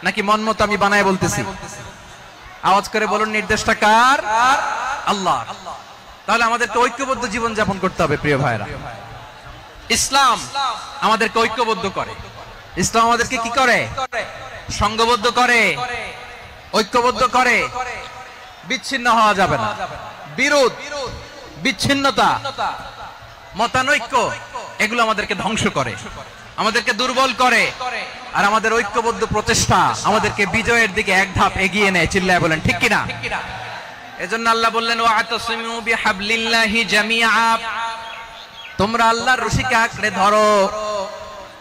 নাকি মন মতো আমি বানায় বলতেছি? আওয়াজ করে বলুন, নির্দেশটা কার? আল্লাহ। তাহলে আমাদেরকে ঐক্যবদ্ধ জীবন যাপন করতে হবে প্রিয় ভাইরা। ইসলাম আমাদেরকে ঐক্যবদ্ধ করে। ইসলাম আমাদেরকে কি করে? সংঘবদ্ধ করে, ঐক্যবদ্ধ করে। বিচ্ছিন্ন হওয়া যাবে না। বিরোধ, বিচ্ছিন্নতা, মতানৈক্য এগুলো আমাদেরকে ধ্বংস করে, আমাদেরকে দুর্বল করে। আর আমাদের ঐক্যবদ্ধ প্রচেষ্টা আমাদেরকে বিজয়ের দিকে এক ধাপ এগিয়ে নেয়। চিল্লায় বলেন ঠিক কিনা? এজন্য আল্লাহ বললেন, ওয়াতাসিমু বিহাবলিল্লাহি জামিআ, তোমরা আল্লাহর রশিকে আঁকড়ে ধরো,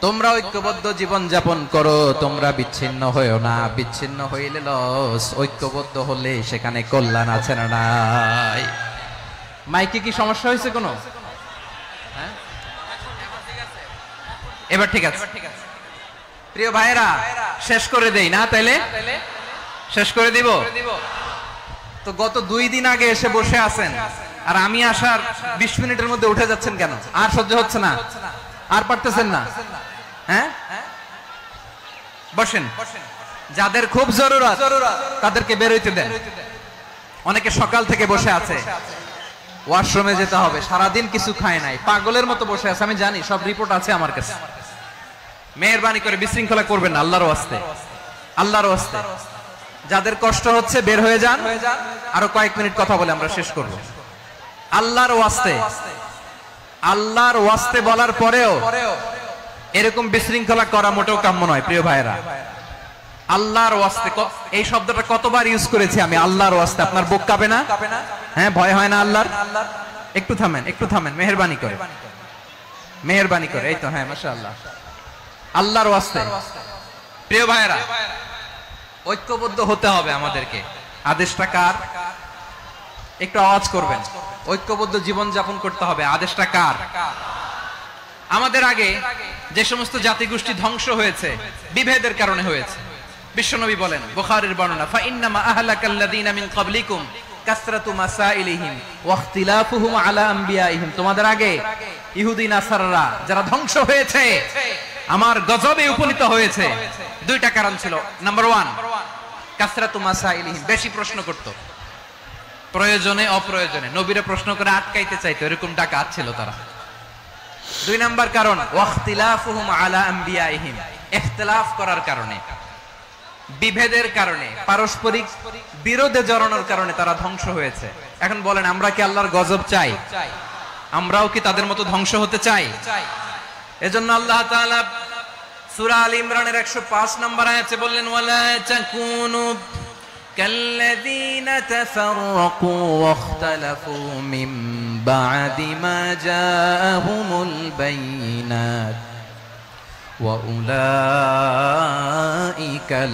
তোমরা ঐক্যবদ্ধ জীবন যাপন করো, তোমরা বিচ্ছিন্ন হইও না। বিচ্ছিন্ন হইলে লস, ঐক্যবদ্ধ হলে সেখানে কল্যাণ আছে না নাই? মাইকে কি সমস্যা হয়েছে কোনো? হ্যাঁ, এবার ঠিক আছে। প্রিয় ভাইরা, শেষ করে দেই না? তাইলে শেষ করে দিব। তো গত 2 দিন আগে এসে বসে আছেন, আর আমি আসার 20 মিনিটের মধ্যে উঠে যাচ্ছেন কেন? আর সহ্য হচ্ছে না? আর পারতেছেন না? হ্যাঁ, বসেন। যাদের খুব জরুরত তাদেরকে বের হইতে দেন। অনেকে সকাল থেকে বসে আছে, ওয়াশরুমে যেতে হবে, সারাদিন কিছু খায় নাই, পাগলের মতো বসে আছে। আমি জানি, সব রিপোর্ট আছে আমার কাছে। মেহেরবানি করে বিশৃঙ্খলা করবেন না, আল্লাহর ওয়াস্তে, আল্লাহর ওয়াস্তে। যাদের কষ্ট হচ্ছে বের হয়ে যান। আরো কয়েক মিনিট কথা বলে আমরা শেষ করব। আল্লাহর ওয়াস্তে, আল্লাহর ওয়াস্তে বলার পরেও এরকম বিশৃঙ্খলা করা মোটেও কাম্য নয় প্রিয় ভাইরা। আল্লাহর ওয়াস্তে, এই শব্দটা কতবার ইউজ করেছি আমি, আল্লাহর ওয়াস্তে। আপনার বুক কাঁপে না? হ্যাঁ, ভয় হয় না আল্লাহর? একটু থামেন, একটু থামেন, মেহেরবানি করে, মেহেরবানি করে। এই তো, হ্যাঁ, মাশাআল্লাহ। আল্লাহর ওয়াস্তে প্রিয় ভাইরা, ঐক্যবদ্ধ হতে হবে আমাদেরকে। আদেশটা কার? একটু আওয়াজ করবেন। ঐক্যবদ্ধ জীবন যাপন করতে হবে। আদেশটা কার? আমাদের আগে যে সমস্ত জাতিগোষ্ঠী ধ্বংস হয়েছে বিভেদের কারণে হয়েছে। বিশ্বনবী বলেন, বুখারীর বর্ণনা, ফা ইন্নামা আহলাকাল্লাযীনা মিন ক্বাবলিকুম কাসরাতু মাসাইলিহিম ওয়া ইখতিলাফুহুম আলা আমবিয়াইহিম। তোমাদের আগে ইহুদি নাসারারা যারা ধ্বংস হয়েছে, আমার গজবে উপনীত হয়েছে, 2টা কারণ ছিল। নাম্বার 1, কাসরাতু মাসাইলিহিম, বেশি প্রশ্ন করত, প্রয়োজনে অপ্রয়োজনে নবীরে প্রশ্ন করে আটকাইতে চাইতো, এরকম ডাকাত ছিল তারা। 2 নাম্বার কারণ, ওয়াখতিলাফুহুম আলা আমবিয়াইহিম, ইখতিলাফ করার কারণে, বিভেদের কারণে, পারস্পরিক বিরোধে জড়ানোর কারণে তারা ধ্বংস হয়েছে। এখন বলেন, আমরা কি আল্লাহর গজব চাই? আমরাও কি তাদের মতো ধ্বংস হতে চাই? এজন্য আল্লাহ তাআলা সূরা আল ইমরানের 105 নম্বর আয়াতে বললেন, ওয়ালা তাকুনু কাল্লাযীনা তাফাররাকু ওয়াখতালাফু মিন বা'দি মা জাআহুমুল বাইয়িনাত ওয়া উলাইকা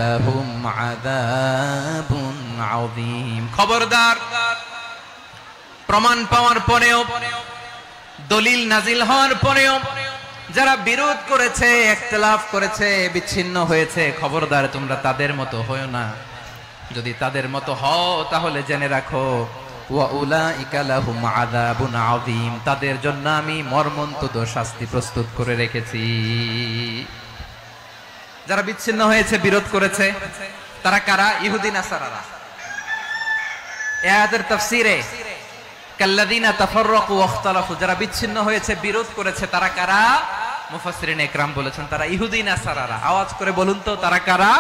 লাহুম আযাবুন আযীম। খবরদার, প্রমাণ পাওয়ার পরেও, দলিল নাজিল হওয়ার পরেও যারা বিরোধ করেছে, ইখতিলাফ করেছে, বিচ্ছিন্ন হয়েছে, খবরদার তোমরা তাদের মতো হয়ো না। যদি তাদের মতো হও তাহলে জেনে রাখো, ওয়া উলাইকা লাহুম আযাবুন আযীম, তাদের জন্য আমি মর্মন্তুদ শাস্তি প্রস্তুত করে রেখেছি। যারা বিচ্ছিন্ন হয়েছে, বিরোধ করেছে, তারা কারা? ইহুদি নাসারারা। এই আয়াতের তাফসীরে কাল্লাযীনা তাফাররাকু ওয়াখতালাফু, যারা বিচ্ছিন্ন হয়েছে, বিরোধ করেছে, তারা কারা? মুফাসসিরিন ইকরাম বলেছেন তারা ইহুদি নাসারারা। আওয়াজ করে বলুন তো, তারা কারা?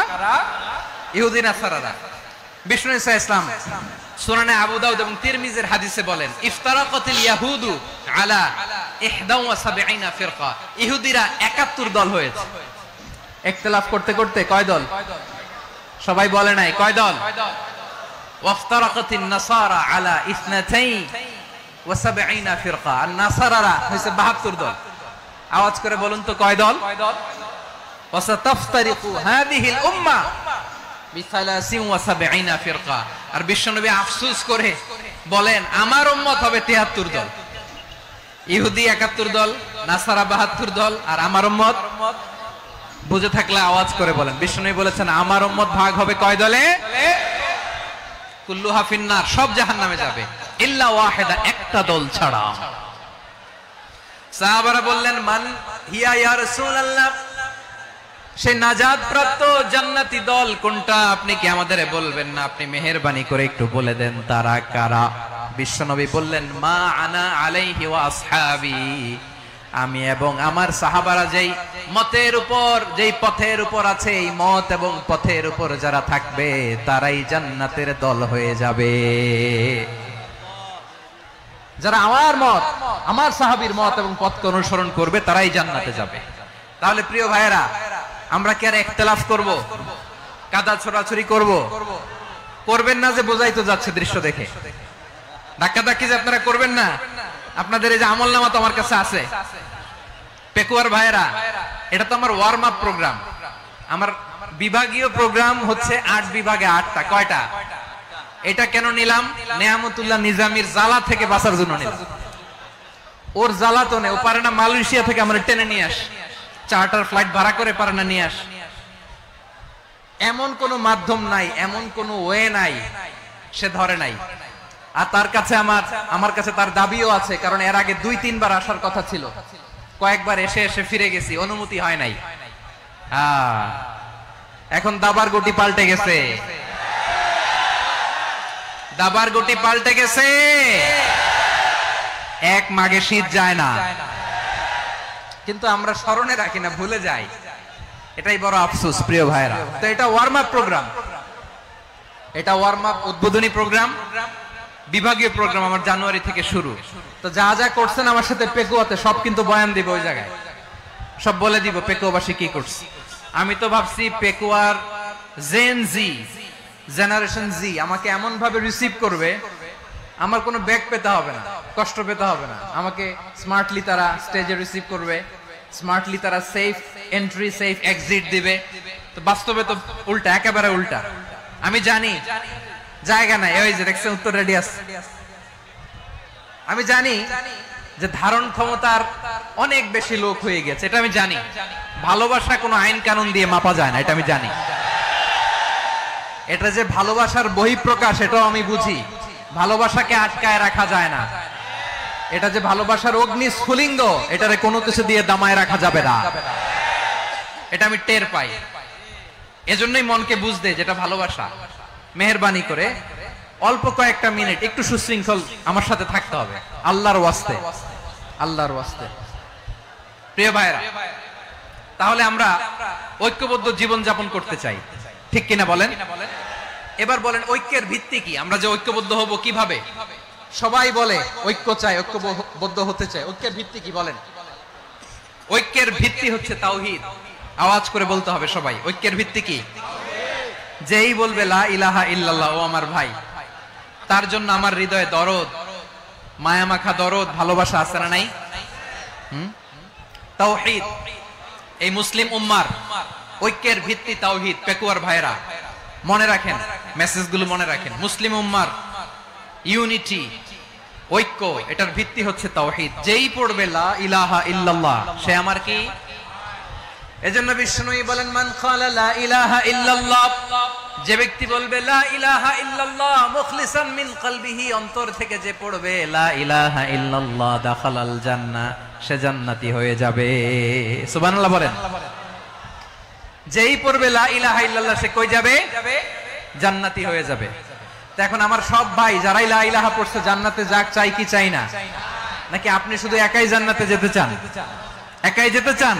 ইহুদি নাসারারা। বিষ্ণু ঈসা ইসলাম সুনানে আবু দাউদ এবং তিরমিজির হাদিসে বলেন, ইফতারাকাতিল ইয়াহুদু আলা 71 ফিরকা, ইহুদিরা 71 দল হয়েছে। ইখতিলাফ করতে করতে কয় দল? সবাই বলে নাই, কয় দল? ওয়াফতারাকাতিন নাসারা আলা 72 ফিরকা, আর নাসারারা হইছে 72 দল। আওয়াজ করে বলুন তো, কয় দল? ওয়াসাতাফতারিকু হাযিহিল উম্মাহ বি73 ফিরকা। আর বিশ্বনবী আফসোস করে বলেন, আমার উম্মত হবে 73 দল। ইহুদি 71 দল, নাসারা 72 দল, আর আমার উম্মত, বুঝে থাকলে আওয়াজ করে বলেন। বিশ্বনবী বলেছেন, আমার উম্মত ভাগ হবে কয় দলে? কুল্লুহা ফিন্নার, সব জাহান্নামে যাবে, ইল্লা ওয়াহিদা, একটা দল ছাড়া। সাহাবারা বললেন, মান হিয়া ইয়া রাসূলুল্লাহ, সেই নাজাত প্রাপ্ত জান্নাতি দল কোনটা আপনি কি আমাদের বলবেন না? আপনি মেহেরবানি করে একটু বলে দেন তারা কারা। বিশ্বনবী বললেন, মা আনা আলাইহি ওয়া আসহাবি, আমি এবং আমার সাহাবারা যেই মতের উপর, যেই পথের উপর আছে, এই মত এবং পথের উপর যারা থাকবে তারাই জান্নাতের দল হয়ে যাবে। যারা আমার মত, আমার সাহাবীর মত এবং পথকে অনুসরণ করবে তারাই জান্নাতে যাবে। তাহলে প্রিয় ভাইয়েরা, আমরা কি আর ইখতিলাফ করব, কাদা ছোড়াছুরি করব? করবেন না যে বোঝাই তো যাচ্ছে দৃশ্য দেখে। ধাক্কাধাক্কি যে আপনারা করবেন না। আপনাদের এই যে আমলনামা তো আমার কাছে আছে। পেকুয়ার ভাইয়েরা, এটা তো আমার ওয়ার্ম আপ প্রোগ্রাম। আমার বিভাগীয় প্রোগ্রাম হচ্ছে 8 বিভাগে 8টা। কয়টা? এটা কেন নিলাম? নেয়ামতুল্লাহ নিজামীর জ্বালা থেকে বাঁচার জন্য নিলাম। ওর জ্বালা তো নেই, ও পারে না মালয়েশিয়া থেকে আমরা টেনে নিয়ে আস, চার্টার ফ্লাইট ভাড়া করে পারে না নিয়ে আস। এমন কোন মাধ্যম নাই, এমন কোন ওয়ে নাই, সে ধরে নাই। আর তার কাছে আমার কাছে তার দাবিও আছে, কারণ এর আগে 2-3 বার আসার কথা ছিল। কয়েকবার এসে এসে ফিরে গেছি, অনুমতি হয় নাই। এখন দাবার গুটি পাল্টে গেছে, দাবার গুটি পাল্টে গেছে। এক মাঘে শীত যায় না, কিন্তু আমরা স্মরণে রাখি না, ভুলে যাই। এটাই বড় আফসোস প্রিয় ভাইরা। তো এটা ওয়ার্ম আপ প্রোগ্রাম, এটা ওয়ার্ম আপ উদ্বোধনী প্রোগ্রাম, বিভাগীয় প্রোগ্রাম আমার জানুয়ারি থেকে শুরু। তো যা যা করছেন আমার সাথে পেকুয়াতে সব কিন্তু বয়ান দিব, ওই জায়গায় সব বলে দিব পেকুয়াবাসী কি করছে। আমি তো ভাবছি পেকুয়ার জেন জি, জেনারেশন জি আমাকে এমন ভাবে রিসিভ করবে, আমার কোনো ব্যাক পেতে হবে না, কষ্ট পেতে হবে না। আমাকে স্মার্টলি তারা স্টেজে রিসিভ করবে, স্মার্টলি তারা সেফ এন্ট্রি সেফ এক্সিট দিবে। তো বাস্তবে তো উল্টা, একেবারে উল্টা। আমি জানি জায়গা নাই, ওই যে দেখছেন উত্তর রেডি আছে। আমি জানি যে ধারণ ক্ষমতার অনেক বেশি লোক হয়ে গেছে, এটা আমি জানি। ভালোবাসা কোনো আইন কানুন দিয়ে মাপা যায় না, এটা আমি জানি। এটা যে ভালোবাসার বহিঃপ্রকাশ, এটাও আমি বুঝি। ভালোবাসাকে আটকায় রাখা যায় না। এটা যে ভালোবাসার অগ্নি স্ফুলিঙ্গ, এটারে কোনো কিছু দিয়ে দামায় রাখা যাবে না, এটা আমি টের পাই। এজন্যই মনকে বুঝতে যেটা ভালোবাসা। মেহেরবানি করে অল্প কয়েকটা মিনিট একটু সুশৃঙ্খল আমার সাথে থাকতে হবে, আল্লাহর ওয়াস্তে, আল্লাহর ওয়াস্তে। প্রিয় ভাইরা, তাহলে আমরা ঐক্যবদ্ধ জীবন যাপন করতে চাই, ঠিক কিনা বলেন? এবার বলেন ঐক্যের ভিত্তি কি? আমরা যে ঐক্যবদ্ধ হব কিভাবে? সবাই বলে ঐক্য চাই, ঐক্যবদ্ধ হতে চাই। ঐক্যের ভিত্তি কি বলেন? ঐক্যের ভিত্তি হচ্ছে তাওহীদ। আওয়াজ করে বলতে হবে সবাই, ঐক্যের ভিত্তি কি? যেই বলবে লা ইলাহা ইল্লাল্লাহ, ও আমার ভাই, তার জন্য আমার হৃদয়ে দরদ, মায়ামাখা দরদ, ভালোবাসা আছে না নাই? তাওহীদ। এই মুসলিম উম্মার ঐক্যের ভিত্তি তাওহীদ। পেকুয়ার ভাইরা মনে রাখেন, মেসেজগুলো মনে রাখেন। মুসলিম উম্মার ইউনিটি, ঐক্য, এটার ভিত্তি হচ্ছে তাওহীদ। যেই পড়বে লা ইলাহা ইল্লাল্লাহ, সে আমার কি? এজন্য বিষ্ণুই বলেন, মান ক্বালা লা ইলাহা ইল্লাল্লাহ, যে ব্যক্তি বলবে লা ইলাহা ইল্লাল্লাহ মুখলিসান মিন কলবিহি, অন্তর থেকে যে পড়বে লা ইলাহা ইল্লাল্লাহ, দাখালাল জান্নাহ, সে জান্নাতি হয়ে যাবে। সুবহানাল্লাহ বলেন। যেই পড়বে লা ইলাহা ইল্লাল্লাহ, সে কই যাবে? জান্নাতি হয়ে যাবে। তো এখন আমার সব ভাই যারাই লা ইলাহা পড়ছে জান্নাতে যাক, চাই কি চাই না? নাকি আপনি শুধু একাই জান্নাতে যেতে চান? একাই যেতে চান?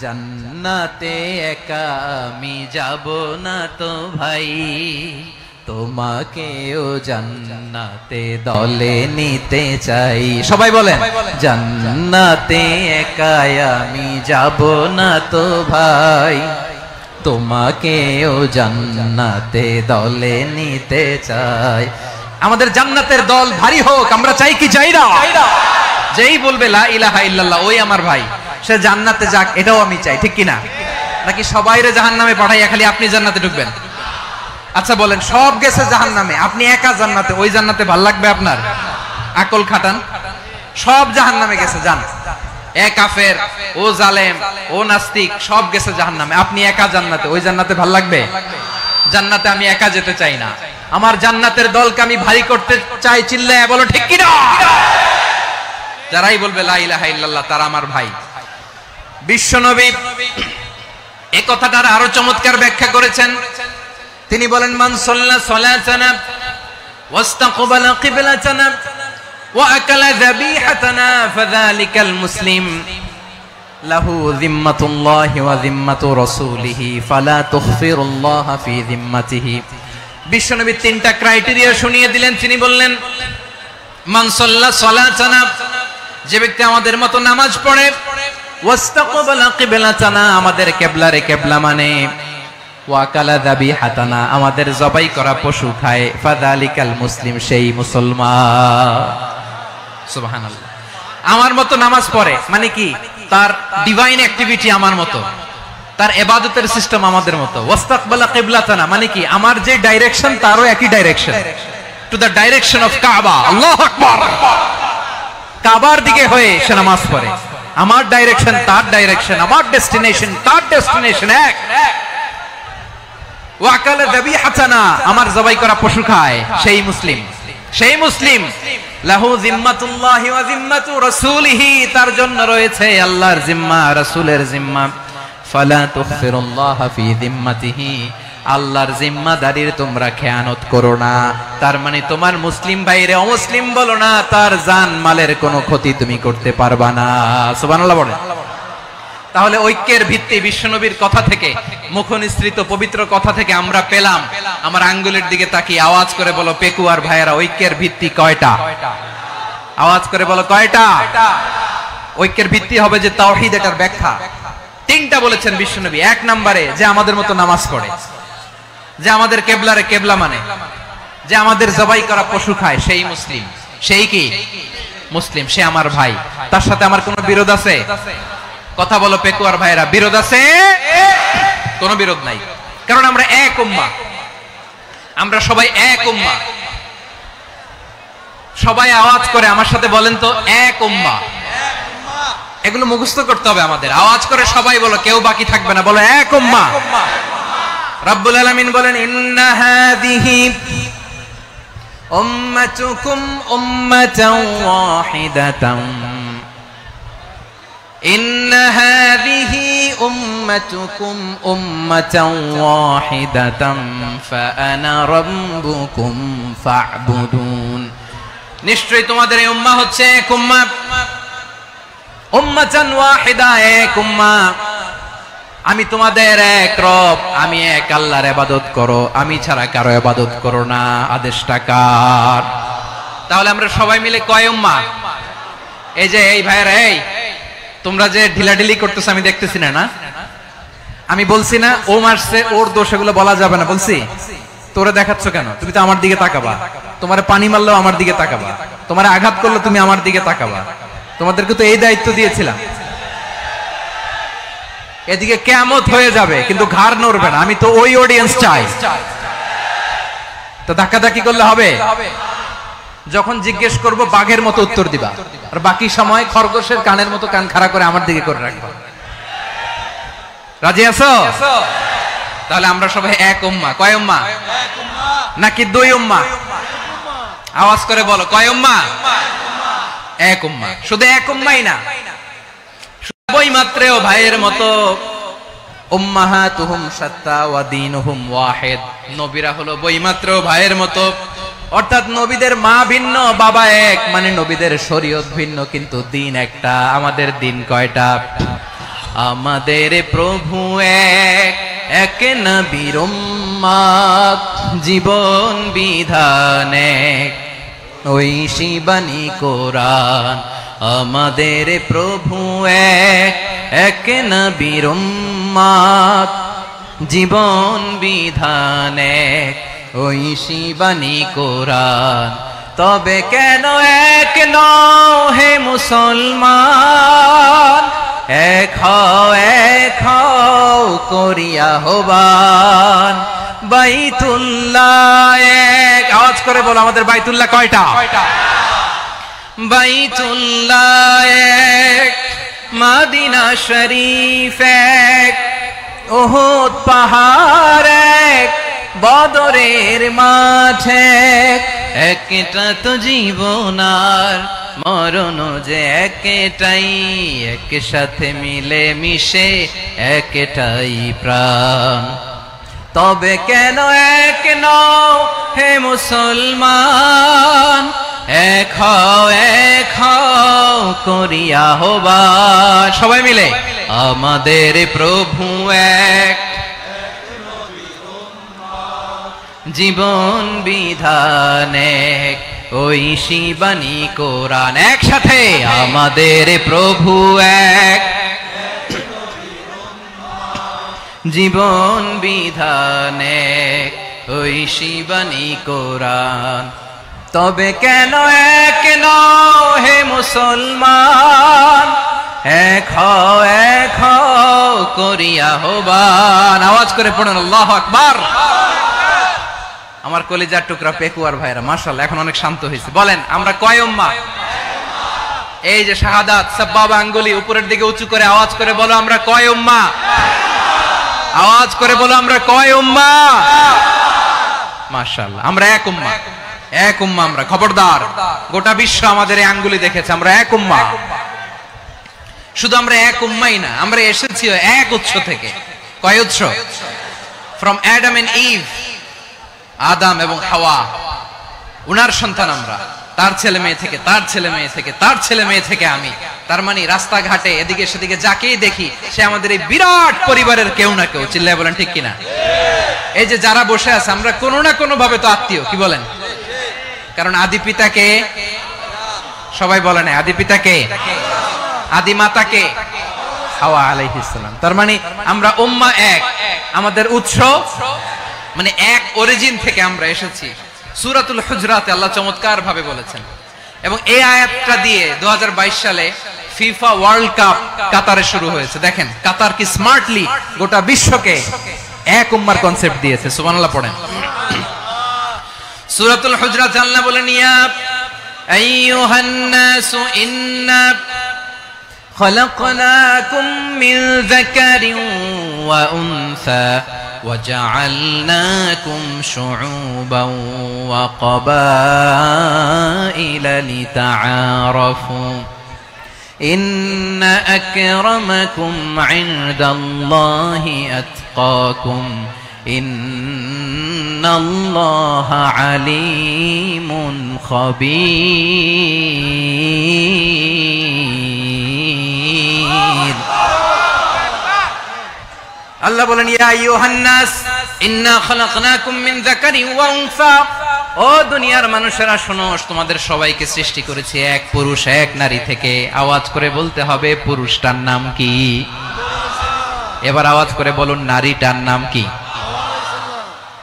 জান্নাতে একা আমি যাব না তো ভাই, তোমাকেও জান্নাতে দলে নিতে চাই। সবাই বলেন, জান্নাতে একা আমি যাব না তো ভাই, তোমাকেও জান্নাতে দলে নিতে চাই। আমাদের জান্নাতের দল ভারী হোক, আমরা চাই কি চাই না? যেই বলবে লা ইলাহা ইল্লাল্লাহ, ওই আমার ভাই, সে জান্নাতে যাক, এটাও আমি চাই, ঠিক কিনা? নাকি সবাইরে জাহান্নামে পাঠাইয়া খালি আপনি জান্নাতে ঢুকবেন? আচ্ছা বলেন, সব গেছে জাহান্নামে, আপনি একা জান্নাতে, ওই জান্নাতে ভাল লাগবে আপনার? আকল খাটান। সব জাহান্নামে গেছে, যান। এ কাফের, ও জালেম, ও নাস্তিক, সব গেছে জাহান্নামে, আপনি একা জান্নাতে, ওই জান্নাতে ভাল লাগবে? জান্নাতে আমি একা যেতে চাই না, আমার জান্নাতের দলকে আমি ভারী করতে চাই। চিল্লায় বলো ঠিক কিনা? যারাই বলবে লা ইলাহা ইল্লাল্লাহ, তারা আমার ভাই। বিশ্বনবী এই কথাটার আরো চমৎকার ব্যাখ্যা করেছেন। তিনি বলেন, মান সাল্লা সালাতানা ওয়াস্তাকবালা কিবলাতানা ওয়া আকালা যাবিহাতানা ফাযালিকাল মুসলিম লাহু যিম্মাতুল্লাহি ওয়া যিম্মাতু রাসূলিহি ফালা তুখফিরুল্লাহ ফি যিম্মাতিহি। বিশ্বনবী তিনটা ক্রাইটেরিয়া শুনিয়ে দিলেন। তিনি বললেন, মান সাল্লা সালাতানা, যে ব্যক্তি আমাদের মতো নামাজ পড়ে, ওয়াস্তাকবালা কিবলাতানা, আমাদের কিবলারে কিবলা মানে, ওয়া আকালা যাবিহাতানা, আমাদের জবাই করা পশু খায়, ফাযালিকাল মুসলিম, সেই মুসলমান। সুবহানাল্লাহ। আমার মতো নামাজ পড়ে মানে কি? তার ডিভাইন অ্যাক্টিভিটি আমার মতো, তার ইবাদতের সিস্টেম আমাদের মতো। ওয়াস্তাকবালা কিবলাতানা মানে কি? আমার যে ডাইরেকশন তারও একই direction, to the direction of কাবা। আল্লাহু আকবার। কাবার দিকে হয়ে সে নামাজ পড়ে। আমার ডাইরেকশন তার ডাইরেকশন, আমার ডেস্টিনেশন তার ডেস্টিনেশন এক। ওয়া আকালা যাবিহাতানা, আমার জবাই করা পশু খায়, সেই মুসলিম। সেই মুসলিম। লাহু যিম্মাতুল্লাহি ওয়া যিম্মাতু রাসূলিহি, তার জন্য রয়েছে আল্লাহর জিম্মা, রাসূলের জিম্মা। ফালা তুখফিরুল্লাহ ফি যিম্মাতিহি, আল্লাহর জিম্মাদারির তোমরা খেয়ানত করো না। তার মানে তোমার মুসলিম ভাইরে অমুসলিম বলো না, তার জান মালের কোনো ক্ষতি তুমি করতে পারবা না। সুবহানাল্লাহ বলেন। তাহলে ঐক্যের ভিত্তি বিশ্বনবীর কথা থেকে, মুখনিসৃত পবিত্র কথা থেকে আমরা পেলাম। আমার আঙ্গুলের দিকে তাকিয়ে আওয়াজ করে বলো পেকুয়ার ভাইয়েরা, ঐক্যের ভিত্তি কয়টা? আওয়াজ করে বলো কয়টা? ঐক্যের ভিত্তি হবে যে তাওহীদ, এটার ব্যাখ্যা তিনটা বলেছেন বিশ্বনবী। এক নম্বরে, যে আমাদের মতো নামাজ পড়ে, যে আমাদের কেবলারে কেবলা মানে, যে আমাদের জবাই করা পশু খায়, সেই মুসলিম। সেই কি মুসলিম? সে আমার ভাই। তার সাথে আমার কোনো বিরোধ আছে? কথা বলো পেকুয়ার ভাইরা, বিরোধ আছে? কোনো বিরোধ নাই, কারণ আমরা এক উম্মাহ, আমরা সবাই এক উম্মাহ। সবাই আওয়াজ করে আমার সাথে বলেন তো, এক উম্মাহ। এগুলো মুখস্থ করতে হবে আমাদের। আওয়াজ করে সবাই বলো, কেউ বাকি থাকবে না, বলো এক উম্মাহ। রব্বুল আলামিন বলেন, ইন্না হাযিহি উম্মাতুকুম উম্মাতান ওয়াহিদাতান, ইন্না হাযিহি উম্মাতুকুম উম্মাতান ওয়াহিদাতান ফাআনা রাব্বুকুম ফা'বুদুন। নিশ্চয়ই তোমাদের এই উম্মাহ হচ্ছে এক উম্মাহ, উম্মাতান ওয়াহিদা, এক উম্মাহ। আমি তোমাদের এক রব, আমি এক আল্লাহর ইবাদত করো, আমি ছাড়া কারো ইবাদত করো না। আদেশটা কার? তাহলে আমরা সবাই মিলে কয় উম্মাহ? এই যে এই ভাইয়েরা, এই তোমরা যে ঢিলাঢিলি করতেছ আমি দেখতেছি না। আমি বলছি না ও মারছে, ওর দোষ, এগুলো বলা যাবে না। বলছি তোরে দেখাচ্ছ কেন? তুমি তো আমার দিকে তাকাবা। তোমার পানি মারলেও আমার দিকে তাকাবা, তোমার আঘাত করলে তুমি আমার দিকে তাকাবা। তোমাদেরকে তো এই দায়িত্ব দিয়েছিলাম। এদিকে কিয়ামত হয়ে যাবে কিন্তু ঘাড় নড়বে না। আমি তো ওই অডিয়েন্স চাই। তো ধাক্কাধাক্কি করলে হবে? যখন জিজ্ঞেস করব বাঘের মতো উত্তর দিবা, আর বাকি সময় খরগোশের কানের মতো কান খাড়া করে আমার দিকে করে রাখবা। রাজি আছো? তাহলে আমরা সবাই এক উম্মাহ। কয় উম্মাহ? নাকি দুই উম্মাহ? আওয়াজ করে বলো, কয় উম্মাহ? এক উম্মাহ। শুধু এক উম্মাহই না, বই মাত্রেও ভাইয়ের মতো। উম্মাহাতুহুম শাত্তা ওয়া দীনুহুম ওয়াহিদ, নবীরা হলো বই মাত্রেও ভাইয়ের মতো। অর্থাৎ নবীদের মা ভিন্ন, বাবা এক, মানে নবীদের শরীয়ত ভিন্ন, কিন্তু দিন একটা। আমাদের দিন কয়টা? আমাদের প্রভু এক, এক নবীর উম্মাত, জীবন বিধান এক, ঐশী বাণী কোরআন। আমাদের প্রভু এক, এক নবীর উম্মাত, জীবন বিধান এক, ঐশী বাণী কোরআন। তবে কেন এক নও হে মুসলমান? এক হও করিয়া হবান। বাইতুল্লাহ এক। আওয়াজ করে বলো, আমাদের বাইতুল্লাহ কয়টা? বাইতুল্লাহ এক, মদিনা শরীফ এক, উহুদ পাহাড় এক, বদরের মাঠ এক, একটা তো জীবন আর মরণ যে একটাই, একসাথে মিলে মিশে একটাই প্রাণ। তবে কেন এক নও হে মুসলমান, এক হও করিয়া আহ্বান। সবাই মিলে আমাদের প্রভু এক, জীবন বিধান এক, ওই শিবানী কোরআন। একসাথে আমাদের প্রভু এক, জীবন বিধান এক, ওই শিবানী কোরআন। তবে কেন এক নও হে মুসলমান, এক হও করিয়া আহ্বান। আওয়াজ করে পড়ুন আল্লাহু আকবার। আমার কলিজার টুকরা পেকুয়ার ভাইরা মাশাআল্লাহ এখন অনেক শান্ত হয়েছে। বলেন আমরা কয় উম্মাহ? এই যে শাহাদাত সাব্বাবা আঙ্গুলি উপরের দিকে উঁচু করে আওয়াজ করে বলো আমরা কয় উম্মাহ? আওয়াজ করে বলো আমরা কয় উম্মাহ? মাশাআল্লাহ আমরা এক উম্মাহ, এক উম্মাহ আমরা। খবরদার, গোটা বিশ্ব আমাদের এই আঙ্গুলি দেখেছে, আমরা এক উম্মাহ। শুধু আমরা এক উম্মাই না, আমরা এসেছি এক উৎস থেকে। কয় উৎস? ফ্রম অ্যাডাম এন্ড ইভ, আদম এবং হাওয়া, উনার সন্তান আমরা। তার ছেলে মেয়ে থেকে, তার ছেলে মেয়ে থেকে, তার ছেলে মেয়ে থেকে আমি। তার মানে রাস্তাঘাটে এদিকে সেদিকে যাকেই দেখি সে আমাদের এই বিরাট পরিবারের কেউ না কেউ। চিল্লায় বলেন ঠিক কিনা? এই যে যারা বসে আছে আমরা কোনো না কোনো ভাবে তো আত্মীয়, কি বলেন? কারণ আদি পিতাকে সবাই বলে না, আদি পিতাকে, আদি মাতাকে হাওয়া আলাইহিস সালাম। তার মানে আমরা উম্মাহ এক, আমাদের উৎস মানে এক অরিজিন থেকে আমরা এসেছি। সূরাতুল হুজরাতে আল্লাহ চমৎকার ভাবে বলেছেন। এবং এই আয়াতটা দিয়ে 2022 সালে ফিফা ওয়ার্ল্ড কাপ কাতারে শুরু হয়েছে। দেখেন কাতার কি স্মার্টলি গোটা বিশ্বকে এক উম্মার কনসেপ্ট দিয়েছে। সুবহানাল্লাহ পড়েন। সূরাতুল হুজরাত আল্লাহ বলেন ইয়া আইয়ুহান নাসু ইন্না খলাকনাকুম মিন যাকারিন ওয়া উনসা وجعلناكم شعوبا وقبائل لتعارفوا إن أكرمكم عند الله أتقاكم إن الله عليم خبير। আল্লাহ বলেন ইয়া আইয়ুহান নাস ইন্না খলাকনাকুম মিন যাকারিন ওয়া উনসা, ও দুনিয়ার মানুষেরা শোনো, তোমাদের সবাইকে সৃষ্টি করেছি এক পুরুষ এক নারী থেকে। আওয়াজ করে বলতে হবে পুরুষটার নাম কি? এবার আওয়াজ করে বলুন নারীটার নাম কি?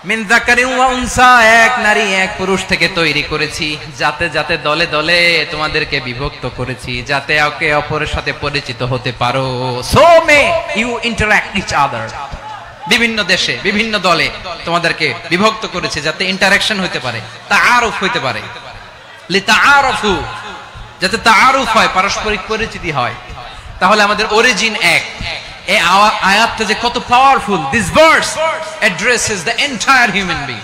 মিন যাকারিন ওয়া উনসা, এক নারী এক পুরুষ থেকে তৈরি করেছি। যাতে যাতে দলে দলে তোমাদেরকে বিভক্ত করেছি, যাতে একে অপরের সাথে পরিচিত হতে পারো। So may you interact each other. বিভিন্ন দেশে বিভিন্ন দলে তোমাদেরকে বিভক্ত করেছে যাতে ইন্টারঅ্যাকশন হতে পারে, তাআরুফ হতে পারে। লিতাআরফু, যাতে তাআরুফ হয়, পারস্পরিক পরিচিতি হয়। তাহলে আমাদের অরিজিন এক। এই আয়াতটা যে কত powerful. This verse addresses the entire human being.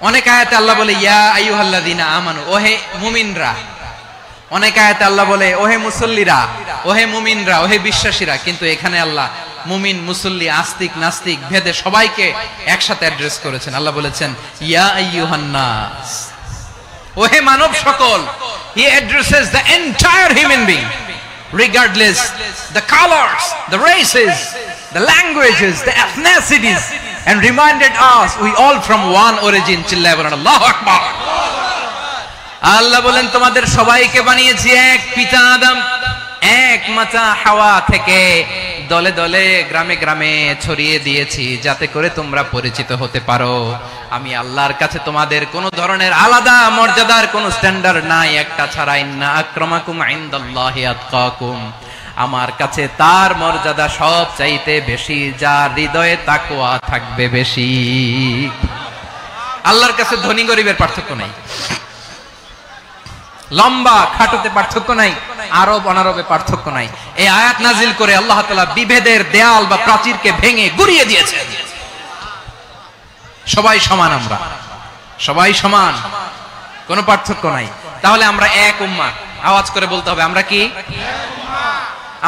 অনেক আয়াতে আল্লাহ বলে ইয়া আইয়ুহাল্লাযীনা আমানু, ওহে মুমিনরা। অনেক আয়াতে আল্লাহ বলে ওহে মুসল্লিরা, ওহে মুমিনরা, ওহে বিশ্বাসীরা। কিন্তু এখানে আল্লাহ মুমিন মুসল্লি আস্তিক নাস্তিক ভেদে সবাইকে একসাথে অ্যাড্রেস করেছেন। আল্লাহ বলেছেন ইয়া আইয়ুহান নাস, ওহে মানব সকল। হি addresses the entire human being regardless the colors, the races, the languages, the ethnicities, and reminded us we all from one origin. চিল্লায় বলেন আল্লাহু আকবার। আল্লাহ বলেন তোমাদের সবাইকে বানিয়েছি এক পিতা আদম, এক মাতা হাওয়া থেকে। দলে দলে গ্রামে গ্রামে ছড়িয়ে দিয়েছি যাতে করে তোমরা পরিচিত হতে পারো। আমি আল্লাহর কাছে তোমাদের কোন ধরনের আলাদা মর্যাদার কোন স্ট্যান্ডার্ড নাই, একটা ছাড়া। ইন্না আক্রামাকুম ইনদাল্লাহি আতকাকুম, আমার কাছে তার মর্যাদা সব চাইতে বেশি যার হৃদয়ে তাকওয়া থাকবে বেশি। আল্লাহর কাছে ধনী গরিবের পার্থক্য নাই, লম্বা খাটোতে পার্থক্য নাই, আরব অনারবে পার্থক্য নাই। এই আয়াত নাজিল করে আল্লাহ তাআলা বিভেদের দেয়াল বা প্রাচীরকে ভেঙে গুড়িয়ে দিয়েছেন। সবাই সমান, আমরা সবাই সমান। কোনো পার্থক্য নাই। তাহলে আমরা এক উম্মাহ, আওয়াজ করে বলতে হবে আমরা কি?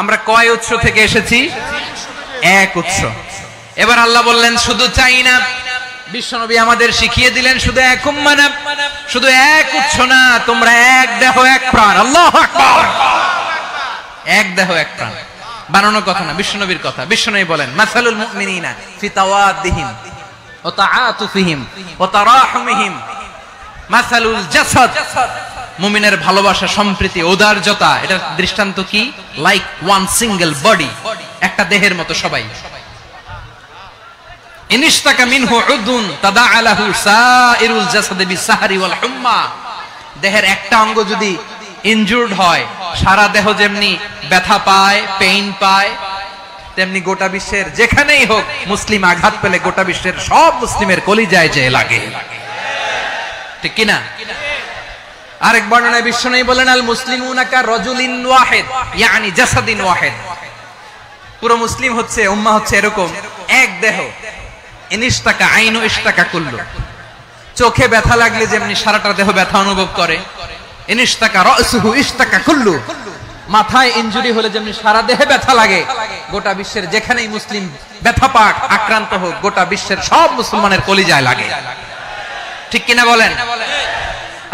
আমরা কয় উৎস থেকে এসেছি? এক উৎস। এবার আল্লাহ বললেন শুধু চাই না, বিশ্বনবী আমাদের শিখিয়ে দিলেন শুধু এক উম্মাহ না, শুধু এক উৎস না, তোমরা এক দেহ এক প্রাণ। আল্লাহু আকবার। এক দেহ এক প্রাণ বানানো কথা না, বিশ্বনবীর কথা। বিশ্বনবী বলেন মাসালুল মুমিনিনা ফি তাওয়াদ্দিহিম ওয়া তাআতুফিহিম ওয়া তারাহুমিহিম মাসালুল জাসাদ। মুমিনের ভালোবাসা, সম্প্রীতি, ঔদার্যতা, এটার দৃষ্টান্ত কি? লাইক ওয়ান সিঙ্গেল বডি, একটা দেহের মতো সবাই। ইনিশতাকা মিনহু উদুন তাদাআলাহু সাইরুল জাসাদি বিসাহরি ওয়াল হুম্মা। দেহের একটা অঙ্গ যদি ইনজুরড হয়, সারা দেহ যেমনি ব্যথা পায়, পেইন পায়, তেমনি গোটা বিশ্বের যেখানেই হোক মুসলিম আঘাত পেলে গোটা বিশ্বের সব মুসলিমের কলিজায় যে লাগে, ঠিক কিনা? আরেক বর্ণনায় বিশ্বনবী বলেন আল মুসলিমুনা কা রাজুলিন ওয়াহিদ ইয়ানি জাসাদিন ওয়াহিদ। পুরো মুসলিম হচ্ছে, উম্মাহ হচ্ছে এরকম এক দেহ। ইনিশতাকা আইনু ইশতাকা কুল্লু। চোখে ব্যথা লাগলে যেমনি সারাটা দেহ ব্যথা অনুভব করে, ইনিশতাকা রাসুহু ইশতাকা কুল্লু। মাথায় ইনজুরি হলে যেমনি সারা দেহে ব্যথা লাগে, গোটা বিশ্বের যেখানেই মুসলিম ব্যথা পাক, আক্রান্ত হোক, গোটা বিশ্বের সব মুসলমানের কলিজায় লাগে, ঠিক কিনা বলেন?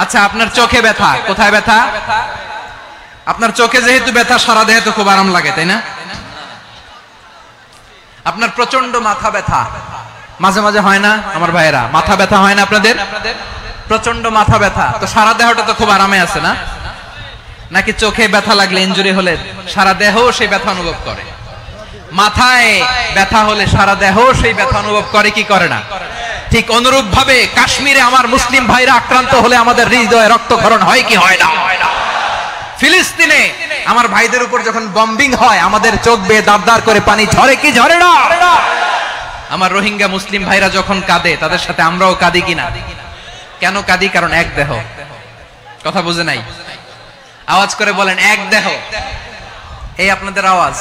আচ্ছা, আপনার চোখে ব্যথা, কোথায় ব্যথা? আপনার চোখে যেহেতু ব্যথা, সারা দেহে তো খুব আরাম লাগে, তাই না? আপনার প্রচন্ড মাথা ব্যথা মাঝে মাঝে হয় না আমার ভাইয়েরা? মাথা ব্যথা হয় না আপনাদের? প্রচন্ড মাথা ব্যথা, তো সারা দেহটা তো খুব আরামে আছে না? নাকি চোখে ব্যথা লাগলে, ইনজুরি হলে সারা দেহ সেই ব্যথা অনুভব করে? মাথায় ব্যথা হলে সারা দেহ সেই ব্যথা অনুভব করে কি করে না? ঠিক অনুরূপ ভাবে কাশ্মীরে আমার মুসলিম ভাইরা আক্রান্ত হলে আমাদের হৃদয়ে রক্তক্ষরণ হয় কি হয় না? ফিলিস্তিনে আমার ভাইদের উপর যখন বম্বিং হয়, আমাদের চোখ বেয়ে দাঁড় করে পানি ঝরে কি ঝরে না? আমার রোহিঙ্গা মুসলিম ভাইরা যখন কাঁদে, তাদের সাথে আমরাও কাঁদি কিনা? কেন কাঁদি? কারণ এক দেহ। কথা বুঝে নাই? আওয়াজ করে বলেন এক দেহ। এই আপনাদের আওয়াজ,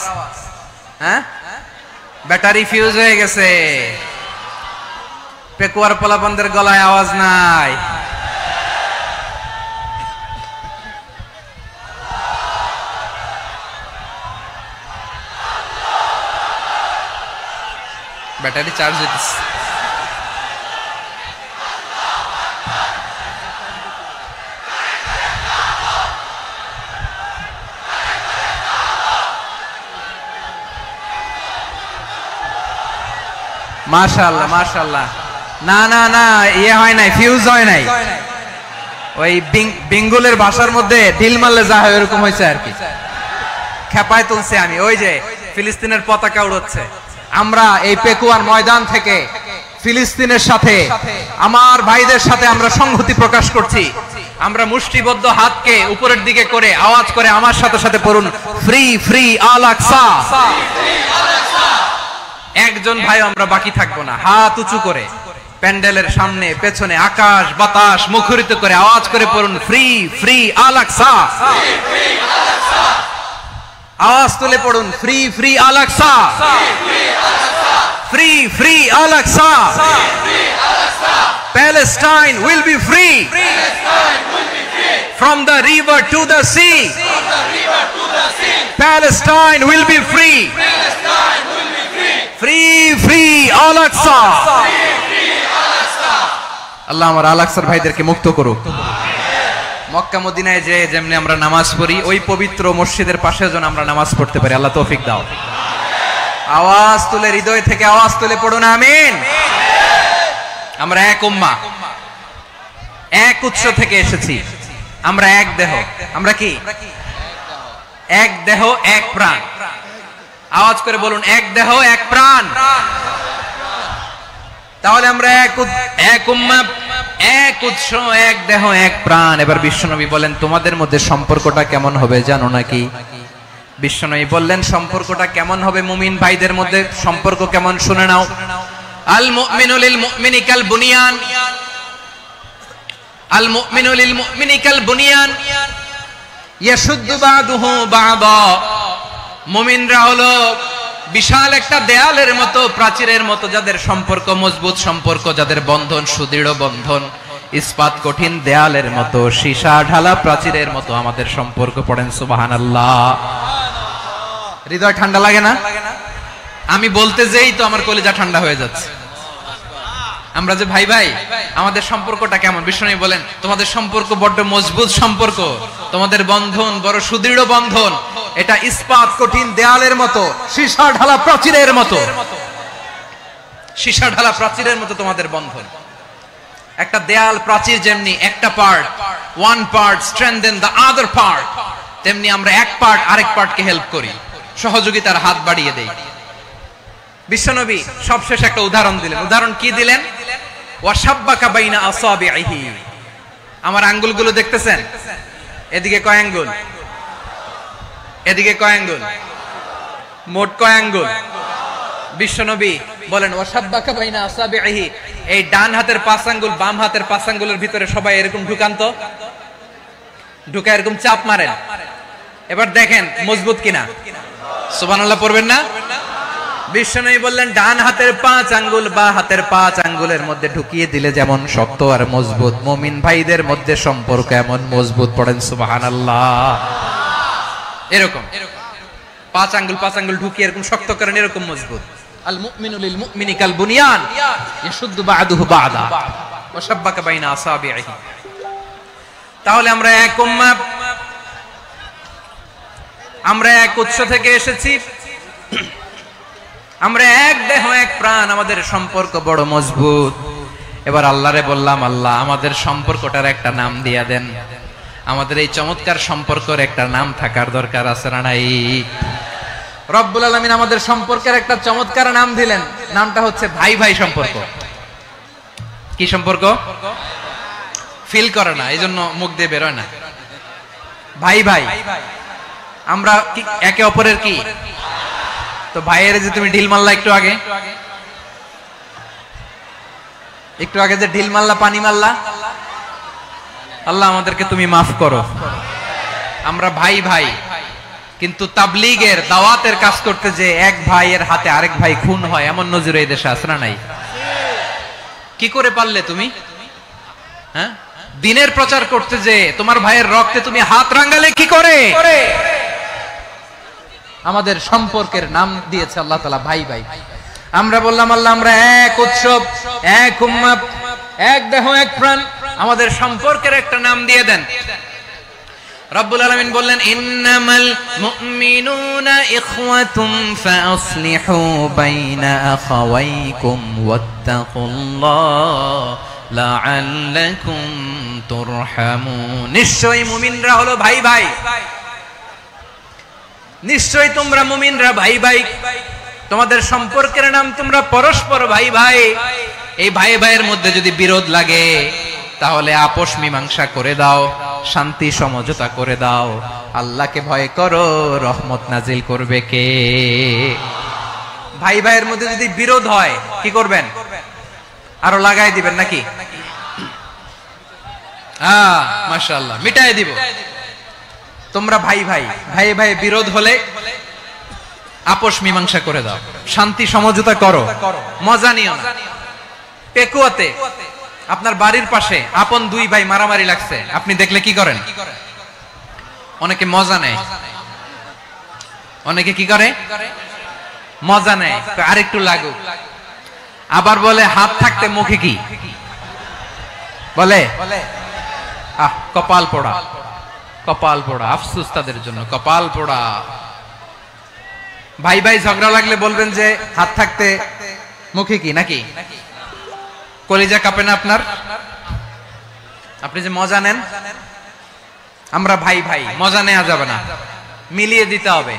হ্যাঁ? ব্যাটারি ফিউজ হয়ে গেছে, পেকুয়ার পোলাপানদের গলায় আওয়াজ নাই। ব্যাটারি চার্জ হইতেছে। মাশাআল্লাহ মাশাআল্লাহ। না না না, ইয়ে হয় নাই, ফিউজ হয় নাই। ওই বেঙ্গলের ভাষার মধ্যে ঢিল মারলে যা হয় এরকম হয়েছে আর কি। খেপায় তুলছে আমি। ওই যে ফিলিস্তিনের পতাকা উড়াচ্ছে, আমরা এই পেকুয়ার ময়দান থেকে ফিলিস্তিনের সাথে, আমার ভাইদের সাথে আমরা সংহতি প্রকাশ করছি। আমরা মুষ্টিবদ্ধ হাতকে উপরের দিকে করে আওয়াজ করে আমার সাথে সাথে পড়ুন, ফ্রি ফ্রি আল আকসা। একজন ভাই আমরা বাকি থাকবো না। হাত উঁচু করে প্যান্ডেলের সামনে, পেছনে, আকাশ বাতাস মুখরিত করে আওয়াজ করে পড়ুন, ফ্রি ফ্রি আল আকসা। আওয়াজ তুলে পড়ুন, free free Al Aqsa, free free Al Aqsa. Palestine will be free from the river to the sea. Palestine will be free. Free free Al Aqsa. আল্লাহ আমার আল আকসার ভাইদেরকে মুক্ত করুক। মক্কা মদিনায় যে যেমনি আমরা নামাজ পড়ি, ওই পবিত্র মসজিদের পাশে যেন আমরা নামাজ পড়তে পারি। আল্লাহ তৌফিক দাও। আওয়াজ তুলে, হৃদয় থেকে আওয়াজ তুলে পড়ুন আমিন। আমরা এক উম্মাহ, এক উৎস থেকে এসেছি, আমরা এক দেহ। আমরা কি? এক দেহ এক প্রাণ। আওয়াজ করে বলুন, এক দেহ এক প্রাণ। তাহলে আমরা এক উম্মাহ, এক উৎস, এক দেহ এক প্রাণ। এবার বিশ্বনবী বলেন, তোমাদের মধ্যে সম্পর্কটা কেমন হবে জানো নাকি? বিশ্বনবী বললেন, সম্পর্কটা কেমন হবে মুমিন ভাইদের মধ্যে? সম্পর্ক কেমন শুনে নাও। আল মুমিনু লিল মুমিনি কাল বুনিয়ান, আল মুমিনু লিল মুমিনি কাল বুনিয়ান ইয়াশুদ্দু বাদুহু বাদা। মুমিনরা হলো বিশাল একটা দেয়ালের মতো, প্রাচীরের মতো, যাদের সম্পর্ক মজবুত সম্পর্ক, যাদের বন্ধন সুদৃঢ় বন্ধন। ইস্পাত কঠিন দেয়ালের মতো, সীসা ঢালা প্রাচীরের মতো আমাদের সম্পর্ক। পড়েন সুবহানাল্লাহ। হৃদয় ঠান্ডা লাগে না? আমি বলতে যেই তো আমার কলিজা ঠান্ডা হয়ে যাচ্ছে। আমরা যে ভাই ভাই, আমাদের সম্পর্কটা কেমন? বিষ্ণু বলেন তোমাদের সম্পর্ক বড্ড মজবুত সম্পর্ক, তোমাদের বন্ধন বড় সুদৃঢ় বন্ধন, এটা ইস্পাত কঠিন দেয়ালের মতো, সীসা ঢালা প্রাচীরের মতো। সীসা ঢালা প্রাচীরের মতো তোমাদের বন্ধন। একটা দেয়াল প্রাচীর যেমনি একটা part, one part strengthen the other part, তেমনি আমরা এক পার্ট আরেক পার্টকে হেল্প করি, সহযোগিতার হাত বাড়িয়ে দেই। বিশ্বনবী সবশেষ একটা উদাহরণ দিলেন। উদাহরণ কি দিলেন? ওয়াশাব্বাকা বাইনা আসাবিহি। আমার আঙ্গুলগুলো দেখতেছেন? এদিকে কয় আঙ্গুল, এদিকে কয় আঙ্গুল, মোট কয় আঙ্গুল? বিশ্বনবী বলেন ওয়াশাব্বাকা বাইনা আসাবিহি, এই ডান হাতের 5 আঙ্গুল বাম হাতের 5 আঙ্গুলের ভিতরে সবাই এরকম ঢুকান তো, ঢুকা এরকম চাপ মারেন। এবার দেখেন মজবুত কিনা। সুবহানাল্লাহ পড়বেন না? বিশ্বনবী বললেন ডান হাতের 5 আঙ্গুল বা হাতের 5 আঙ্গুলের মধ্যে ঢুকিয়ে দিলে যেমন শক্ত আর মজবুত, মুমিন ভাইদের মধ্যে সম্পর্ক এমন মজবুত। পড়েন সুবহানাল্লাহ। এরকম 5 আঙ্গুল ঢুকিয়ে এরকম শক্ত করেন, এরকম মজবুত। আল মুমিনু লিল মুমিনি কাল বুনিয়ান ইয়াশুদ্দু বা'দুহু বা'দা ওয়া শাব্বাকা বাইনা আসাবিহি। তাহলে আমরা এক উম্মাহ, আমরা এক উৎস থেকে এসেছি, আমরা এক দেহ এক প্রাণ, আমাদের সম্পর্ক বড় মজবুত। এবার আল্লাহরে বললাম, আল্লাহ আমাদের সম্পর্কটার একটা নাম দিয়া দেন। আমাদের এই চমৎকার সম্পর্কের একটা নাম থাকার দরকার আছে না নাই? রব্বুল আলামিন আমাদের সম্পর্কের একটা চমৎকার নাম দিলেন। নামটা হচ্ছে ভাই ভাই সম্পর্ক। কি সম্পর্ক? ফিল করে না, এই জন্য মুখ দিয়ে বেরোয় না। ভাই ভাই, আমরা একে অপরের কি? তো ভাইয়ের যে তুমি ঢিল মারলা একটু আগে, যে ঢিল মারলা, পানি মারলা, আল্লাহ আমাদেরকে তুমি মাফ করো। আমরা ভাই ভাই, কিন্তু তাবলীগের দাওয়াতের কাজ করতে যে এক ভাইয়ের হাতে আরেক ভাই খুন হয়, এমন নজির এই দেশে আছে না নাই? কি করে পারলে তুমি? হ্যাঁ, দিনের প্রচার করতে যে তোমার ভাইয়ের রক্তে তুমি হাত রাঙালে কি করে? আমাদের সম্পর্কের নাম দিয়েছে আল্লাহ তাআলা ভাই ভাই। আমরা বললাম আল্লাহ আমরা এক উৎসব, এক উম্মাহ, এক দেহ এক প্রাণ, আমাদের সম্পর্কের একটা নাম দিয়ে দেন। রব্বুল আলামিন বললেন ইন্নামাল মুমিনুনা ইখওয়াতুম ফাসলিহু বাইনা আখাওয়াইকুম ওয়াত্তাকুল্লাহ লাআল্লাকুম তুরহামুন। নিশ্চয়ই মুমিনরা হলো ভাই ভাই, নিশ্চয়ই তোমরা মুমিনরা ভাই ভাই, তোমাদের সম্পর্কের নাম তোমরা পরস্পর ভাই ভাই। এই ভাই ভাইয়ের মধ্যে যদি বিরোধ লাগে তাহলে আপোষ মীমাংসা করে দাও, শান্তি সমঝোতা করে দাও। আল্লাহকে ভয় করো, রহমত নাজিল করবে কে? ভাই ভাইয়ের মধ্যে যদি বিরোধ হয় কি করবেন? আরো লাগাই দিবেন নাকি? মাশাআল্লাহ, মিটাই দিব। তোমরা ভাই ভাই, ভাই ভাই বিরোধ হলে আপোষ মীমাংসা করে দাও, শান্তি সমঝোতা করো, মজা নিও না। পেকুয়াতে আপনার বাড়ির পাশে আপন 2 ভাই মারামারি লাগছে, আপনি দেখলে কি করেন? অনেকে মজা নেয়। অনেকে কি করে? মজা নেয়, আরেকটু লাগুক। আবার বলে হাত থাকতে মুখে কি বলে? কপাল পোড়া, কপাল পোড়া। আফসোস তাদের জন্য, কপাল পোড়া। ভাই ভাই ঝগড়া লাগলে বলবেন যে হাত থাকতে মুখে কি, নাকি? কলিজা কাঁপে না আপনার? আপনি যে মজা নেন। আমরা ভাই ভাই, মজা নেওয়া যাবে না, মিলিয়ে দিতে হবে।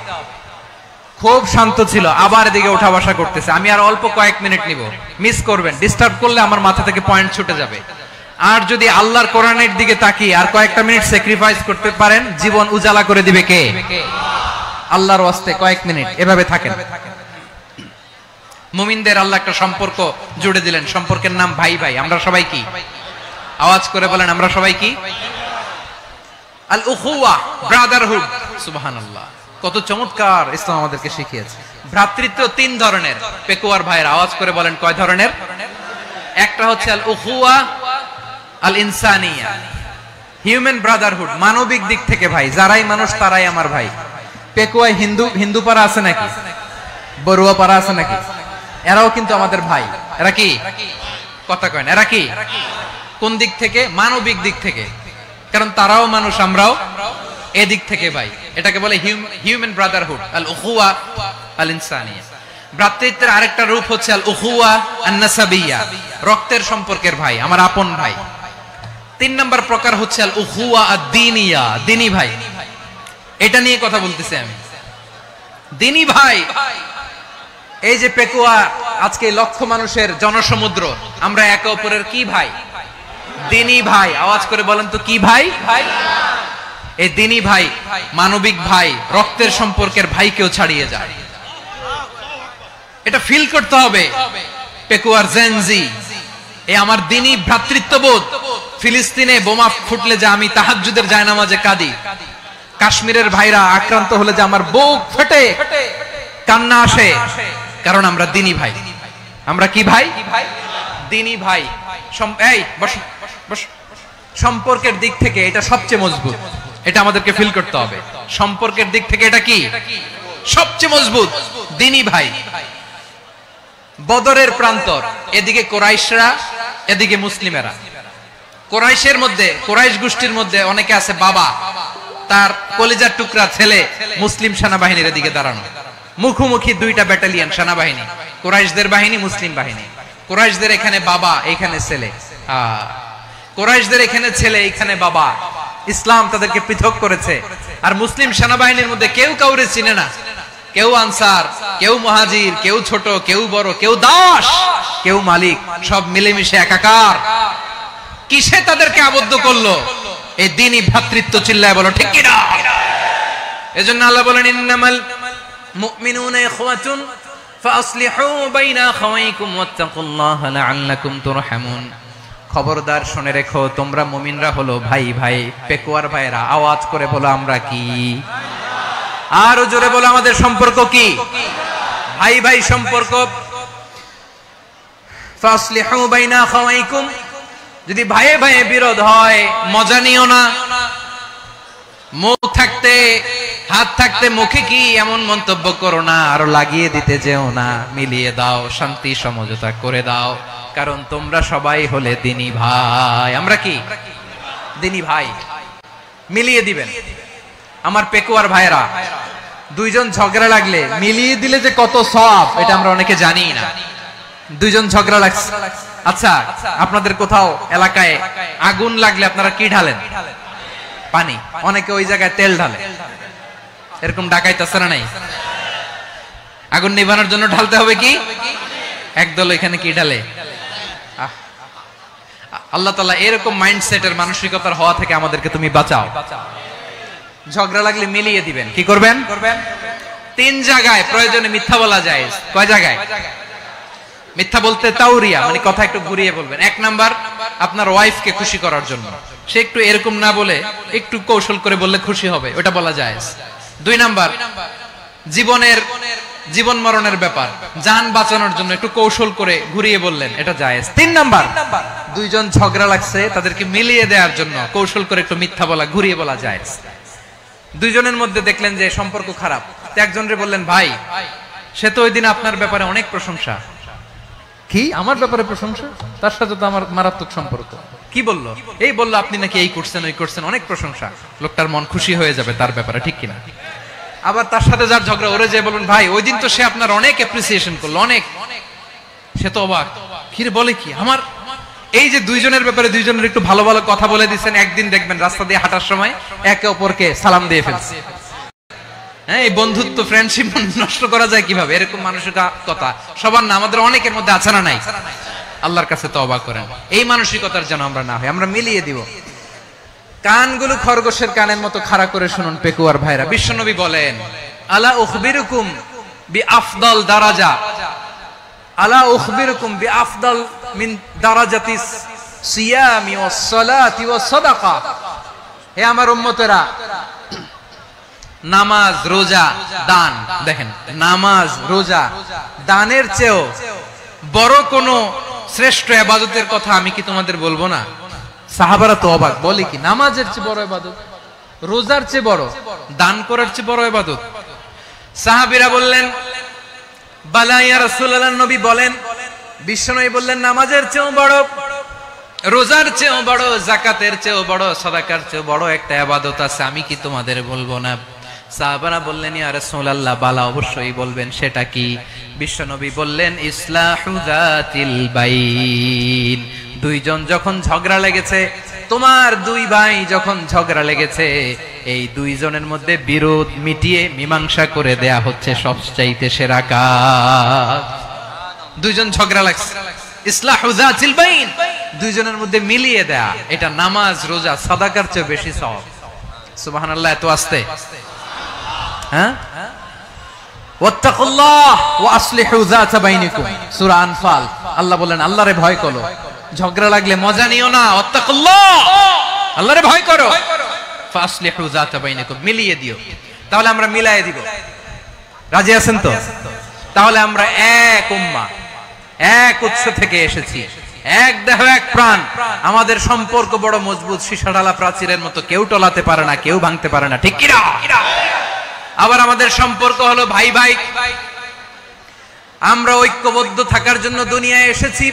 খুব শান্ত ছিল, আবার এদিকে ওঠা বসা করতেছে। আমি আর অল্প কয়েক মিনিট নিব, মিস করবেন। ডিস্টার্ব করলে আমার মাথা থেকে পয়েন্ট ছুটে যাবে। আর যদি আল্লাহর কোরআনের দিকে তাকিয়ে আর কয়েকটা মিনিট স্যাক্রিফাইস করতে পারেন, জীবন উজালা করে দিবে কে? আল্লাহর ওয়াস্তে কয়েক মিনিট এভাবে থাকেন। মুমিনদের আল্লাহ একটা সম্পর্ক জুড়ে দিলেন, সম্পর্কের নাম ভাই ভাই। আমরা সবাই কি? আওয়াজ করে বলেন, আমরা সবাই কি? আল উখুওয়া, ব্রাদারহুড। সুবহানাল্লাহ, কত চমৎকার ইসলাম আমাদেরকে শিখিয়েছে। ভ্রাতৃত্ব 3 ধরনের। পেকুয়ার ভাইয়ের আওয়াজ করে বলেন কয় ধরনের? একটা হচ্ছে আল উখুওয়া আল ইনসানিয়া, হিউম্যান ব্রাদারহুড, মানবিক দিক থেকে ভাই, যারাই মানুষ তারাই আমার ভাই। পেকুয়ায় হিন্দু পাড়া আছে নাকি? বড়ুয়া পাড়া আছে নাকি? এরাও কিন্তু আমাদের ভাই। এরা কি কথা কয় না? এরা কি কোন দিক থেকে? মানবিক দিক থেকে, কারণ তারাও মানুষ, আমরাও এদিক থেকে ভাই। এটাকে বলে হিউম্যান ব্রাদারহুড, আল উখুয়া আল ইনসানিয়া। ভ্রাতৃত্বের আরেকটা রূপ হচ্ছে আল উখুয়া আন নাসাবিয়া, রক্তের সম্পর্কের ভাই, আমার আপন ভাই। 3 নম্বর প্রকার হচ্ছে আল উখুয়া আদ-দীনিয়া, দ্বীনি ভাই। এটা নিয়ে কথা বলতেছি আমি, দ্বীনি ভাই। এই যে পেকুয়া, আজকে লক্ষ মানুষের জনসমুদ্র, আমরা একে অপরের কি ভাই? দ্বীনি ভাই। আওয়াজ করে বলেন তো কি ভাই? এই দ্বীনি ভাই, মানবিক ভাই, রক্তের সম্পর্কের ভাইকেও ছাড়িয়ে যায়। এটা ফিল করতে হবে। পেকুয়ার জেনজি, এই আমার দ্বীনি ভ্রাতৃত্ববোধ। ফিলিস্তিনে বোমা ফুটলে যে আমি তাহাজ্জুদের জায়নামাজে কাঁদি, কাশ্মীরের ভাইরা আক্রান্ত হলে যে আমার বুক ফেটে কান্না আসে, কারণ আমরা দ্বীনি ভাই। আমরা কি ভাই? দ্বীনি ভাই। এই বসো বসো। সম্পর্কের দিক থেকে এটা সবচেয়ে মজবুত, এটা আমাদেরকে ফিল করতে হবে। সম্পর্কের দিক থেকে এটা কি সবচেয়ে মজবুত? দ্বীনি ভাই। বদরের প্রান্তর, এদিকে কোরাইশরা, এদিকে মুসলিমেরা। কোরাইশের মধ্যে, কোরাইশ গোষ্ঠীর মধ্যে অনেকে আছে বাবা, তার কলিজার টুকরা ছেলে মুসলিম সেনাবাহিনীর এদিকে দাঁড়ানো, মুখোমুখি দুইটা ব্যাটালিয়ন সেনাবাহিনী, কোরাইশদের বাহিনী, মুসলিম বাহিনী। কোরাইশদের এখানে বাবা, এখানে ছেলে। কোরাইশদের এখানে ছেলে, এখানে বাবা। ইসলাম তাদেরকে পৃথক করেছে। আর মুসলিম সেনাবাহিনীর মধ্যে কেউ কাউরে চিনে না, কেউ আনসার, কেউ মুহাজির, কেউ ছোট, কেউ বড়, কেউ দাস, কেউ মালিক, সব মিলেমিশে একাকার। কিসে তাদেরকে আবদ্ধ করলো? এই দ্বীনি ভ্রাতৃত্ব। চিল্লায় বলো ঠিক কি না? এজন্য আল্লাহ বলেন, ইন্নামাল মুমিনুনা ইখওয়াতুন ফাসলিহু বাইনা আখাওয়াইকুম ওয়াত্তাকুল্লাহা লাআল্লাকুম তুরহামুন। খবরদার শুনে রেখো, তোমরা মুমিনরা হলো ভাই ভাই। পেকুয়ার ভাইরা আওয়াজ করে বলো আমরা কি? আরো জোরে বলো আমাদের সম্পর্ক কি? ভাই ভাই সম্পর্ক। ফাসলিহু বাইনা আখাওয়াইকুম, যদি ভাইয়ে ভাইয়ে বিরোধ হয় মজা নিও না। মুখ থাকতে, হাত থাকতে মুখে কি এমন মন্তব্য করো না, আরো লাগিয়ে দিতে যেও না। মিলিয়ে দাও, শান্তি সমঝোতা করে দাও, কারণ তোমরা সবাই হলে দ্বীনি ভাই। আমরা কি? দ্বীনি ভাই। মিলিয়ে দিবেন। আমার পেকুয়ার ভাইরা, দুইজন ঝগড়া লাগলে মিলিয়ে দিলে যে কত সওয়াব, এটা আমরা অনেকে জানি না। দুইজন ঝগড়া লাগছে, আচ্ছা আপনাদের কোথাও এলাকায় আগুন লাগলে আপনারা কি ঢালেন? পানি। অনেকে ওই জায়গায় তেল ঢালে। এরকম ডাকাইতে আছে না নাই? আগুন নিভানোর জন্য ঢালতে হবে কি? একদল এখানে কি ঢালে? আল্লাহ তাআলা এরকম মাইন্ডসেটের, মানসিকতার হওয়া থেকে আমাদেরকে তুমি বাঁচাও। ঝগড়া লাগলে মিলিয়ে দিবেন। কি করবেন? 3 জায়গায় প্রয়োজনে মিথ্যা বলা যায়। কয় জায়গায় মিথ্যা বলতে? তাওরিয়া, মানে কথা একটু ঘুরিয়ে বলবেন। 1 নাম্বার, আপনার ওয়াইফকে খুশি করার জন্য, সে একটু এরকম না বলে একটু কৌশল করে বললে খুশি হবে, ওটা বলা যায়। 2 নাম্বার, জীবন মরণের ব্যাপার, জান বাঁচানোর জন্য একটু কৌশল করে ঘুরিয়ে বললেন, এটা জায়েজ। 3 নাম্বার, দুইজন ঝগড়া লাগছে, তাদেরকে মিলিয়ে দেওয়ার জন্য কৌশল করে একটু মিথ্যা বলা, ঘুরিয়ে বলা জায়েজ। দুইজনের মধ্যে দেখলেন যে সম্পর্ক খারাপ, তো একজনরে বললেন, ভাই সে তো ওই দিন আপনার ব্যাপারে অনেক প্রশংসা। কি আমার ব্যাপারে প্রশংসা? তার সাথে তো আমার মারাত্মক সম্পর্ক। কি বললো? এই বললো আপনি নাকি এই করছেন, ওই করছেন, অনেক প্রশংসা। লোকটার মন খুশি হয়ে যাবে তার ব্যাপারে, ঠিক কিনা? আবার তার সাথে যার ঝগড়া, ওরে যে বলুন, ভাই ওই দিন তো সে আপনার অনেক অ্যাপ্রিসিয়েশন করলো, অনেক। সে তো অবাক, কিরে বলে কি? আমার এই যে দুইজনের ব্যাপারে দুইজনের একটু ভালো ভালো কথা বলে দিচ্ছেন, একদিন দেখবেন রাস্তা দিয়ে হাঁটার সময় একে অপরকে সালাম দিয়ে ফেলছে। হ্যাঁ, এই বন্ধুত্ব, ফ্রেন্ডশিপ নষ্ট করা যায় কিভাবে? এরকম মানসিকতা সবার না, আমাদের অনেকের মধ্যে আছে না নাই? আল্লাহর কাছে তওবা করেন, এই মানসিকতার যেন আমরা না হই, আমরা মিলিয়ে দিব। কানগুলো খরগোশের কানের মতো খাড়া করে শুনুন পেকুয়ার ভাইরা। বিশ্বনবী বলেন, আলা উখবিরুকুম বিআফদাল দারাজা, আলা উখবিরুকুম বিআফদাল মিন দারাজাতিস সিয়ামি ওয়াস সালাতি ওয়াস সাদাকা। হে আমার উম্মতেরা, নামাজ, রোজা, দান, দেখেন নামাজ, রোজা, দানের চেয়েও বড় কোন শ্রেষ্ঠ ইবাদতের কথা আমি কি তোমাদের বলবো না? সাহাবারা তো অবাক, বলে কি নামাজের চেয়ে বড় ইবাদত, রোজার চেয়ে বড়, দান করার চেয়ে বড় ইবাদত? সাহাবীরা বললেন বালা ইয়া রাসূলুল্লাহ, নবী বলেন। বিশ্বনবী বললেন নামাজের চেয়েও বড়, রোজার চেয়েও বড়, যাকাতের চেয়েও বড়, সাদাকার চেয়েও বড় একটা ইবাদত আছে, আমি কি তোমাদের বলবো না? সাহাবারা বললেন ইয়া রাসূলুল্লাহ, বালা অবশ্যই বলবেন, সেটা কি? বিশ্বনবী বললেন ইসলাহু যাতিল বাইন। দুইজন যখন ঝগড়া লেগেছে, তোমার দুই ভাই যখন ঝগড়া লেগেছে, এই দুইজনের মধ্যে বিরোধ মিটিয়ে মীমাংসা করে দেয়া হচ্ছে সবচাইতে সেরা কাজ। দুইজন ঝগড়া লাগছে, ইসলাহু যাতিল বাইন, দুইজনের মধ্যে মিলিয়ে দেয়া, এটা নামাজ, রোজা, সাদাকার চেয়ে বেশি সওয়াব। সুবহানাল্লাহ, এত আস্তে, হ্যাঁ? ওয়াত্তাকুল্লাহ ওয়া আসলিহু যাতা বাইনিকুম, সূরা আনফাল। আল্লাহ বলেন আল্লাহরে ভয় করো, ঝগড়া লাগলে মজা নিও না, ওয়াত্তাকুল্লাহ, আল্লাহরে ভয় করো, ফাসলিহু যাতা বাইনিকুম, মিলিয়ে দিও। তাহলে আমরা মিলায়ে দিব, রাজি আছেন তো? তাহলে আমরা এক উম্মাহ, এক উৎস থেকে এসেছি, এক দেহ এক প্রাণ, আমাদের সম্পর্ক বড় মজবুত, সীসাঢালা প্রাচীরের মতো, কেউ টলাতে পারে না, কেউ ভাঙতে পারে না, ঠিক কি না? আবার আমাদের সম্পর্ক হলো ভাই ভাই, আমরা ঐক্যবদ্ধ থাকার জন্য দুনিয়ায় এসেছি।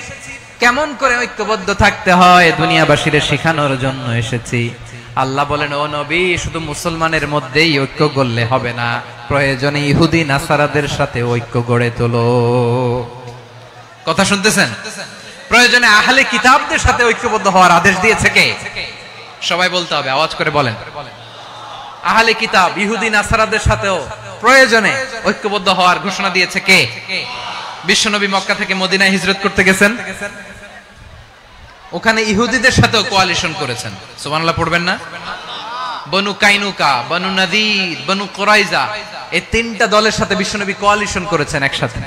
কেমন করে ঐক্যবদ্ধ থাকতে হয় দুনিয়াবাসীর শেখানোর জন্য এসেছি। আল্লাহ বলেন ও নবী, শুধু মুসলমানের মধ্যেই ঐক্য গড়লে হবে না, প্রয়োজনে ইহুদি নাসারাদের সাথে ঐক্য গড়ে তোলো। কথা শুনতেছেন? প্রয়োজনে আহলে কিতাবদের সাথে ঐক্যবদ্ধ হওয়ার আদেশ দিয়েছে কে? সবাই বলতে হবে, আওয়াজ করে বলেন। আহলে কিতাব ইহুদি নাসারাদের সাথেও প্রয়োজনে ঐক্যবদ্ধ হওয়ার ঘোষণা দিয়েছে কে? বিশ্বনবী মক্কা থেকে মদিনায় হিজরত করতে গেছেন, ওখানে ইহুদিদের সাথেও কোয়ালিশন করেছেন। সুবহানাল্লাহ পড়বেন না? বনু কাইনুকা, বনু নাদির, বনু কুরাইজা, এই তিনটা দলের সাথে বিশ্বনবী কোয়ালিশন করেছেন একসাথে।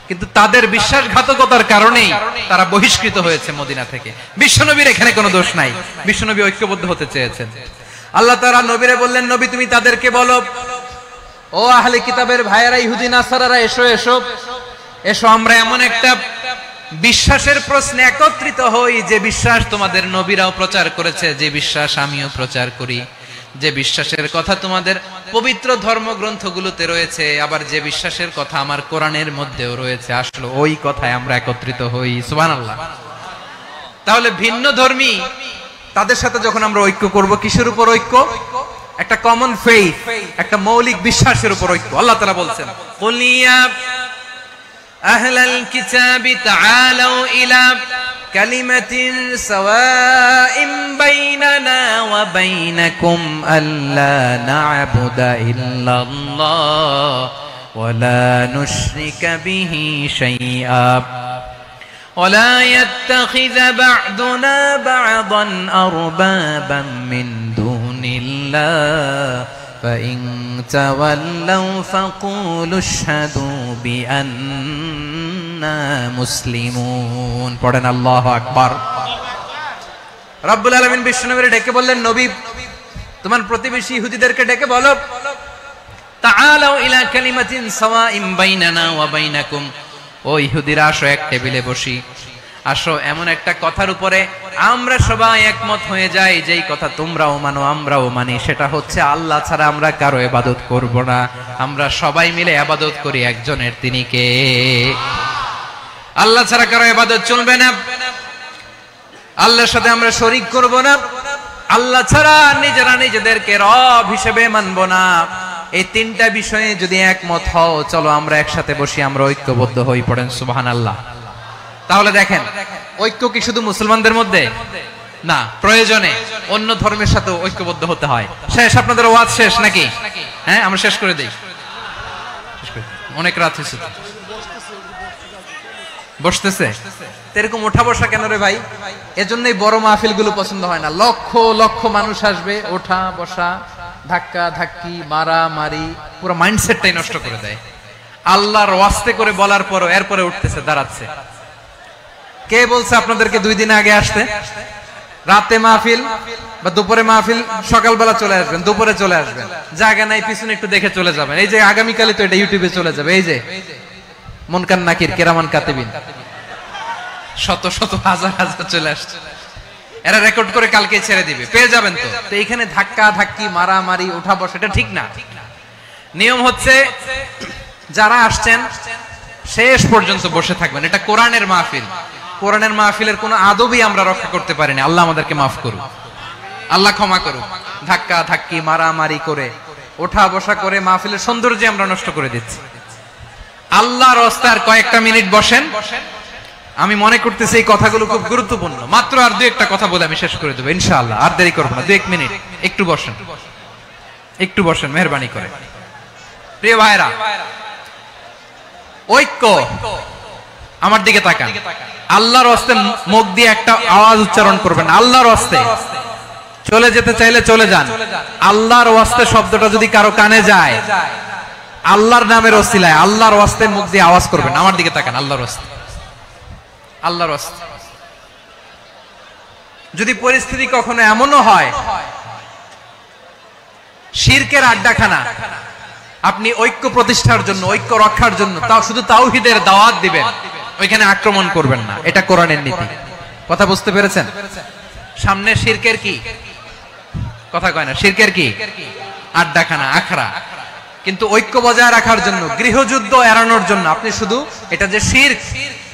কিন্তু তাদের বিশ্বাসঘাতকতার কারণেই তারা বহিষ্কৃত হয়েছে মদিনা থেকে। বিশ্বনবীর এখানে কোনো দোষ নাই, বিশ্বনবী ঐক্যবদ্ধ হতে চেয়েছেন। আল্লাহ তাআলা নবীরে বললেন, নবী তুমি তাদেরকে বলো, ও আহলে কিতাবের ভাইয়েরা, ইহুদি নাসারারা, এসো এসো এসো, আমরা এমন একটা বিশ্বাসের প্রশ্নে একত্রিত হই, যে বিশ্বাস তোমাদের নবীরাও প্রচার করেছে, যে বিশ্বাস আমিও প্রচার করি, যে বিশ্বাসের কথা তোমাদের পবিত্র ধর্মগ্রন্থগুলোতে রয়েছে, আবার যে বিশ্বাসের কথা আমার কোরআনের মধ্যেও রয়েছে, আসলে ওই কথায় আমরা একত্রিত হই। সুবহানাল্লাহ। তাহলে ভিন্ন ধর্মী তাদের সাথে যখন আমরা ঐক্য করব, কিসের উপর ঐক্য? একটা কমন ফেইথ, একটা মৌলিক বিশ্বাসের উপর ঐক্য। আল্লাহ তাআলা বলছেন, কুল ইয়া আহলাল কিতাবি তাআলাউ ইলা কালিমাতিন সাওয়াইন বাইনানা ওয়া বাইনাকুম আল্লা না'বুদা ইল্লাল্লাহ ওয়া লা নুশরিকা বিহি শাইআ ولا يتخذ بعضنا بعضا أربابا من دون الله فإن تولوا فقولوا اشهدوا بأننا مسلمون। পড়েন আল্লাহু আকবার। রব্বুল আলামিন বিশ্বনবীকে ডেকে বললেন, নবী তোমার প্রতিবেশী ইহুদিদেরকে ডেকে বলো, তাআলাউ ইলা কালিমাতিন সাওয়াইন বাইনানা ওয়া বাইনাকুম, ও ইহুদিরা আসো, এক টেবিলে বসি, আসো এমন একটা কথার উপরে আমরা সবাই একমত হয়ে যাই, যেই কথা তোমরাও মানো আমরাও মানি, সেটা হচ্ছে আল্লাহ ছাড়া আমরা কারো ইবাদত করব না, আমরা সবাই মিলে ইবাদত করি একজনের, তিনি কে? আল্লাহ ছাড়া কারো ইবাদত চলবে না, আল্লাহর সাথে আমরা শরীক করব না, আল্লাহ ছাড়া নিজেরা নিজেদেরকে রব হিসেবে মানব না। এই তিনটা বিষয়ে যদি একমত হও, চলো আমরা একসাথে বসি, আমরা ঐক্যবদ্ধ হই। পড়েন সুবহানাল্লাহ। তাহলে দেখেন, ঐক্য কি শুধু মুসলমানদের মধ্যে না, প্রয়োজনে অন্য ধর্মের সাথে ঐক্যবদ্ধ হতে হয়। শেষ? আপনাদের ওয়াজ শেষ নাকি? হ্যাঁ, আমরা শেষ করে দেই, অনেক রাত হয়েছে। বসতেছে এরকম ওঠা বসা কেন রে ভাই? এজন্যই বড় মাহফিল গুলো পছন্দ হয় না। লক্ষ লক্ষ মানুষ আসবে, ওঠা বসা, ধাক্কা ধাক্কি, মারা মারি, পুরো মাইন্ডসেটটাই নষ্ট করে দেয়। আল্লাহর ওয়াস্তে করে বলার পরও এরপরে উঠতেছে, দাঁড়াচ্ছে। কে বলছে আপনাদেরকে 2 দিন আগে আসতে? রাতে মাহফিল বা দুপুরে মাহফিল, সকালবেলা চলে আসবেন, দুপুরে চলে আসবেন, জায়গা নাই পিছনে একটু দেখে চলে যাবেন। এই যে আগামীকালই তো এটা ইউটিউবে চলে যাবে, এই যে মুনকার নাকির, কেরামান কাতিবিন, শত শত হাজার হাজার চলে আসছে। এরা রেকর্ড করে কালকে ছেড়ে দিবে, পেয়ে যাবেন। তো এইখানে ধাক্কা ধাক্কি মারামারি ওঠা বসা এটা ঠিক না। নিয়ম হচ্ছে যারা আসছেন শেষ পর্যন্ত বসে থাকবেন। এটা কোরআনের মাহফিল। কোরআনের মাহফিলের কোনো আদবই আমরা রক্ষা করতে পারিনি। আল্লাহ আমাদেরকে মাফ করুক, আল্লাহ ক্ষমা করুক। ধাক্কা ধাক্কি মারামারি করে ওঠা বসা করে মাহফিলের সৌন্দর্য আমরা নষ্ট করে দিচ্ছি। আল্লাহর রাস্তায় কয়েকটা মিনিট বসেন। আমি মনে করতেছি এই কথাগুলো খুব গুরুত্বপূর্ণ। মাত্র আর দুই একটা কথা বলে আমি শেষ করে দেবো ইনশাআল্লাহ। আর দেরি করবো না, 2 মিনিট। একটু বসেন, একটু বসেন মেহেরবানি করে। প্রিয় ভাইরা, ঐক্য, আমার দিকে তাকান। আল্লাহর রাস্তে মুখ দিয়ে একটা আওয়াজ উচ্চারণ করবেন, আল্লাহর রাস্তে। চলে যেতে চাইলে চলে যান। আল্লাহর ওয়াস্তে শব্দটা যদি কারো কানে যায়, আল্লাহর নামের ওসিলায় আল্লাহর ওয়াস্তে মুখ দিয়ে আওয়াজ করবেন। আমার দিকে তাকান, আল্লাহর ওয়াস্তে, আল্লাহর ওয়াস্তে। যদি পরিস্থিতি কখনো এমনও হয় শিরকের আড্ডাখানা, আপনি ঐক্য প্রতিষ্ঠার জন্য, ঐক্য রক্ষার জন্য তাও শুধু তাওহীদের দাওয়াত দিবেন, ওইখানে আক্রমণ করবেন না। এটা কোরআনের নীতি। কথা বুঝতে পেরেছেন? সামনে শিরকের কি কথা কয় না, শিরকের কি আড্ডাখানা, আখড়া। কিন্তু ঐক্য বজায় রাখার জন্য, গৃহযুদ্ধ এড়ানোর জন্য আপনি শুধু এটা যে শিরক,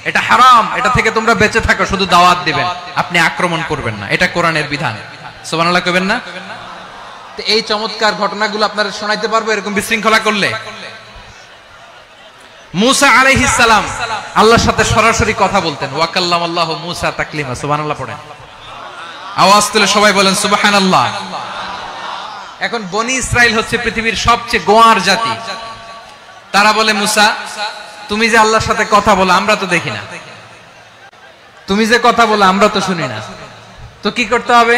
এটা হারাম, এটা থেকে তোমরা বেঁচে থাকো, শুধু দাওয়াত দিবেন, আপনি আক্রমণ করবেন না। এটা কোরআনের বিধান। সুবহানাল্লাহ কইবেন না? তো এই চমৎকার ঘটনাগুলো আপনারা শোনাইতে পারবো এরকম বিশৃঙ্খলা করলে। মুসা আলাইহিস সালাম আল্লাহর সাথে সরাসরি কথা বলতেন। ওয়া কাল্লামাল্লাহু মুসা তাকলিমা। সুবহানাল্লাহ পড়েন, আওয়াজ তুলে সবাই বলেন সুবহানাল্লাহ। এখন বনি ইসরাইল হচ্ছে পৃথিবীর সবচেয়ে গোয়ার জাতি। তারা বলে, মুসা তুমি যে আল্লাহর সাথে কথা বলো আমরা তো দেখি না, তুমি যে কথা বলো আমরা তো শুনি না, তো কি করতে হবে?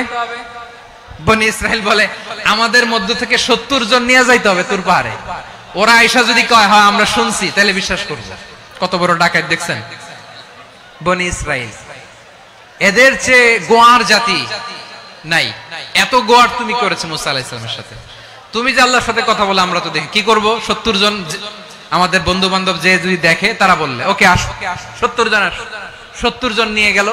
বনি ইসরাইল বলে, আমাদের মধ্য থেকে 70 জন নিয়ে যাইতে হবে তোর পাহাড়ে। ওরা আয়েশা যদি কয় হ্যাঁ আমরা শুনছি, তাহলে বিশ্বাস করব। কত বড় ডাকাত দেখছেন বনি ইসরাইল। এদের চেয়ে গোয়ার জাতি নাই। এত গোয়ার তুমি করেছো মুসা আলাইহিস সালামের সাথে। তুমি যে আল্লাহর সাথে কথা বলে আমরা তো দেখি, কি করব? 70 জন আমাদের বন্ধু বান্ধব যে যদি দেখে, তারা বললে ওকে আসো, 70 জন আসো। 70 জন নিয়ে গেল।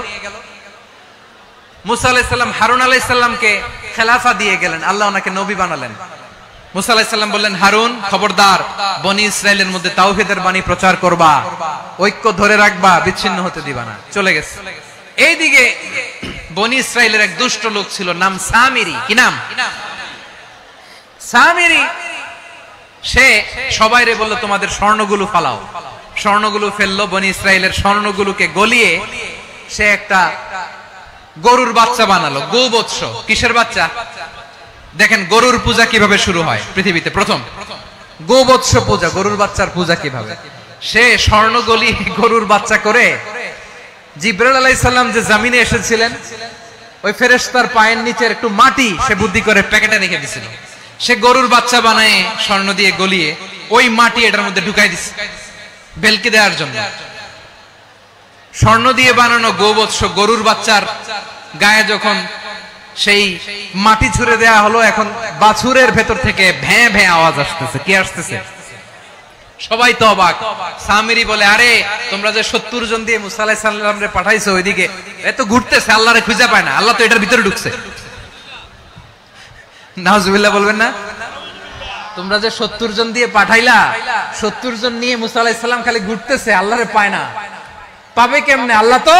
মুসা আলাইহিস সালাম হারুন আলাইহিস সালামকে খেলাফা দিয়ে গেলেন, আল্লাহ ওনাকে নবী বানালেন। মুসা আলাইহিস সালাম বললেন, হারুন খবরদার, বনি ইসরাইলের মধ্যে তাওহীদের বাণী প্রচার করবা, ঐক্য ধরে রাখবা, বিচ্ছিন্ন হতে দিবা না। চলে গেছে। এইদিকে বনি ইসরাইলের এক দুষ্ট লোক ছিল, নাম সামিরি। কি নাম? সামিরি। সে সবাইরে বলল তোমাদের স্বর্ণগুলো ফালাও। স্বর্ণগুলো ফেললো। বনি ইসরাইলের স্বর্ণগুলোকে গলিয়ে সে একটা গরুর বাচ্চা বানালো। গোবৎস। কিসের বাচ্চা? দেখেন গরুর পূজা কিভাবে শুরু হয় পৃথিবীতে প্রথম। গোবৎস পূজা, গরুর বাচ্চার পূজা কিভাবে। সে স্বর্ণ গলিয়ে গরুর বাচ্চা করে, জিবরাইল আলাইহিস সালাম যে জমিনে এসেছিলেন, ওই ফেরেশতার পায়ের নিচে একটু মাটি সে বুদ্ধি করে প্যাকেটে রেখে দিয়েছিল। সে গরুর বাচ্চা বানায় স্বর্ণ দিয়ে গলিয়ে ওই মাটি এটার মধ্যে ঢুকাই দিছে বেলকে দেওয়ার জন্য। স্বর্ণ দিয়ে বানানো গোবৎস গরুর বাচ্চার গায়ে যখন সেই মাটি ছুঁড়ে দেয়া হলো, এখন বাছুরের ভেতর থেকে ভ্যাঁ ভ্যাঁ আওয়াজ আসতেছে। কি আসতেছে? সবাই তো অবাক। সামিরি বলে, আরে তোমরা যে 70 জন দিয়ে মুসা আলাইহিস সালামরে পাঠাইছো ওইদিকে, এত ঘুরতেছে, আল্লাহরে খুঁজে পায় না, আল্লাহ তো এটার ভিতরে ঢুকছে। নাউজুবিল্লাহ বলবেন না? তোমরা যে 70 জন দিয়ে পাঠাইলা, 70 জন নিয়ে মুসা আলাইহিস সালাম খালি ঘুরতেছে, আল্লাহরে পায় না। পাবে কেমনে? আল্লাহ তো